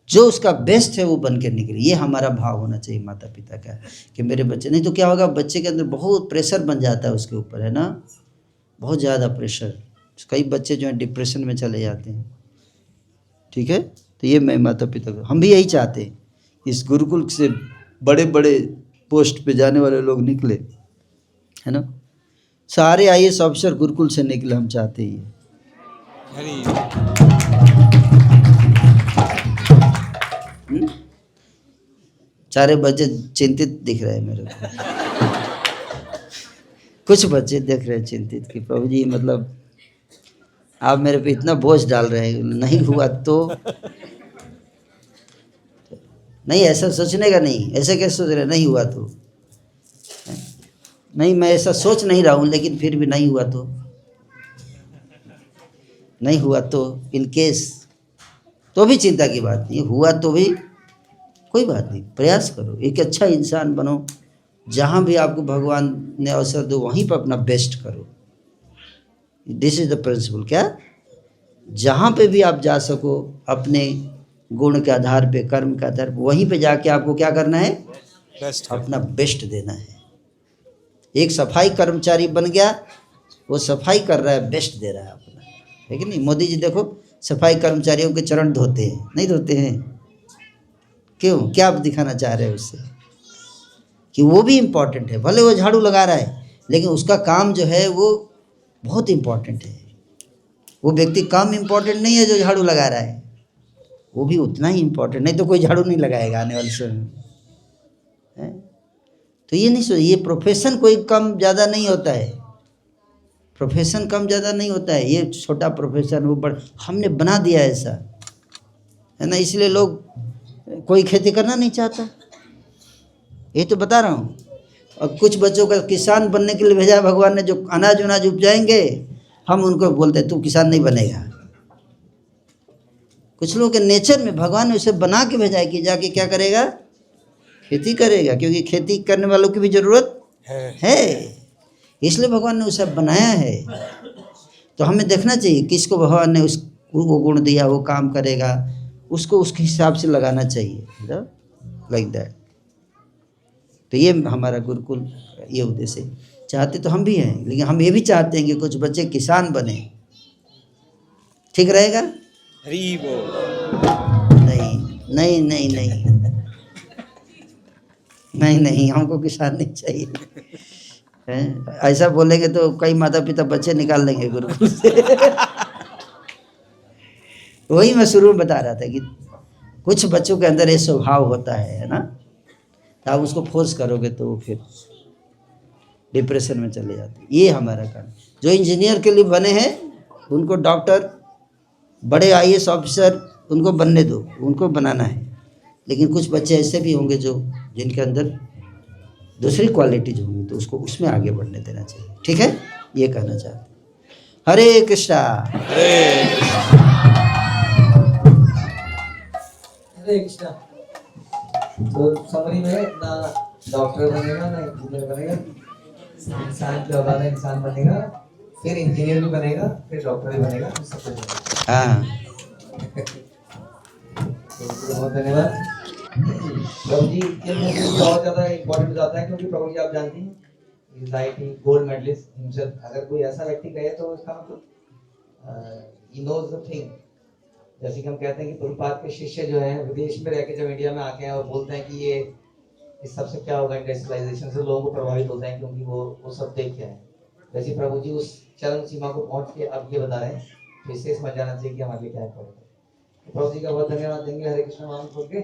जो उसका बेस्ट है वो बन के निकले। ये हमारा भाव होना चाहिए माता पिता का, कि मेरे बच्चे। नहीं तो क्या होगा, बच्चे के अंदर बहुत प्रेशर बन जाता है उसके ऊपर, है ना, बहुत ज़्यादा प्रेशर। कई बच्चे जो हैं डिप्रेशन में चले जाते हैं, ठीक है। तो ये मैं माता पिता को, हम भी यही चाहते हैं, इस गुरुकुल से बड़े बड़े पोस्ट पे जाने वाले लोग निकले, है ना। सारे IAS ऑफिसर गुरुकुल से निकले, हम चाहते हैं। सारे बच्चे चिंतित दिख रहे हैं मेरे को। कुछ बच्चे देख रहे हैं चिंतित कि प्रभु जी मतलब आप मेरे पे इतना बोझ डाल रहे हैं, नहीं हुआ तो नहीं, ऐसा सोचने का नहीं। ऐसे कैसे सोच रहे, नहीं हुआ तो नहीं, मैं ऐसा सोच नहीं रहा हूँ, लेकिन फिर भी नहीं हुआ तो नहीं हुआ तो इन केस तो भी चिंता की बात नहीं, हुआ तो भी कोई बात नहीं। प्रयास करो, एक अच्छा इंसान बनो, जहाँ भी आपको भगवान ने अवसर दो वहीं पर अपना बेस्ट करो। This is the principle. क्या, जहाँ पे भी आप जा सको अपने गुण के आधार पे, कर्म के आधार पे, वहीं पे जाके आपको क्या करना है, अपना बेस्ट देना है। एक सफाई कर्मचारी बन गया, वो सफाई कर रहा है, बेस्ट दे रहा है अपना, है कि नहीं। मोदी जी देखो सफाई कर्मचारियों के चरण धोते हैं, नहीं धोते हैं? क्यों, क्या आप दिखाना चाह रहे हैं उससे? कि वो भी इम्पोर्टेंट है। भले वो झाड़ू लगा रहा है, लेकिन उसका काम जो है वो बहुत इम्पोर्टेंट है। वो व्यक्ति कम इम्पोर्टेंट नहीं है जो झाड़ू लगा रहा है, वो भी उतना ही इम्पोर्टेंट, नहीं तो कोई झाड़ू नहीं लगाएगा आने वाले समय में। तो ये नहीं ये प्रोफेशन कोई कम ज़्यादा नहीं होता है, प्रोफेशन कम ज़्यादा नहीं होता है। ये छोटा प्रोफेशन, वो बड़ा हमने बना दिया ऐसा, है ना। इसलिए लोग कोई खेती करना नहीं चाहता, ये तो बता रहा हूँ। और कुछ बच्चों का किसान बनने के लिए भेजा भगवान ने, जो अनाज उनाज उपजाएंगे, हम उनको बोलते तू किसान नहीं बनेगा। कुछ लोगों के नेचर में भगवान ने उसे बना के भेजा है कि जाके क्या करेगा, खेती करेगा, क्योंकि खेती करने वालों की भी जरूरत है। इसलिए भगवान ने उसे बनाया है। तो हमें देखना चाहिए किसको भगवान ने वो गुण दिया, वो काम करेगा, उसको उसके हिसाब से लगाना चाहिए, लाइक दैट। तो ये हमारा गुरुकुल ये उद्देश्य है। चाहते तो हम भी हैं, लेकिन हम ये भी चाहते हैं कि कुछ बच्चे किसान बने। ठीक रहेगा? नहीं नहीं नहीं नहीं नहीं नहीं, हमको किसान नहीं चाहिए। हैं? ऐसा बोलेंगे तो कई माता पिता बच्चे निकाल लेंगे गुरुकुल से। वही मैं शुरू में बता रहा था कि कुछ बच्चों के अंदर ये स्वभाव होता है ना। तो आप उसको फोर्स करोगे तो वो फिर डिप्रेशन में चले जाते हैं। ये हमारा काम। जो इंजीनियर के लिए बने हैं उनको डॉक्टर, बड़े आईएएस ऑफिसर उनको बनने दो, उनको बनाना है। लेकिन कुछ बच्चे ऐसे भी होंगे जो जिनके अंदर दूसरी क्वालिटीज होंगी, तो उसको उसमें आगे बढ़ने देना चाहिए। ठीक है, ये कहना चाहते हैं। हरे कृष्णा। हरे कृष्णा। तो समरी में ना डॉक्टर बनेगा ना इंजीनियर बनेगा, इंसान की औलाद है, इंसान बनेगा, फिर इंजीनियर भी बनेगा, फिर डॉक्टर भी बनेगा, फिर सब कुछ बनेगा। हाँ, तो बहुत धन्यवाद प्रभु जी। ये मैसेज बहुत ज़्यादा इम्पोर्टेंट हो जाता है, क्योंकि प्रभु जी आप जानती हैं एंजाइटी गोल्ड मेडलिस्ट हिमसेल्फ, अगर कोई ऐसा व्यक्ति कहे तो इसका मतलब ही नोज द थिंग। जैसे कि हम कहते हैं कि प्रभुपाद के शिष्य जो हैं विदेश में रह के जब इंडिया में आके हैं और बोलते हैं कि ये इस सबसे क्या होगा, इंडस्ट्रियलाइजेशन से लोगों को प्रभावित होता है, क्योंकि वो सब देख के हैं। वैसे प्रभु जी उस चरम सीमा को पहुंच के अब ये बता रहे हैं, तो इससे समझ जाना चाहिए कि हमारे लिए क्या करेगा। प्रभु जी का बहुत धन्यवाद देंगे। हरे कृष्ण नाम बोल के।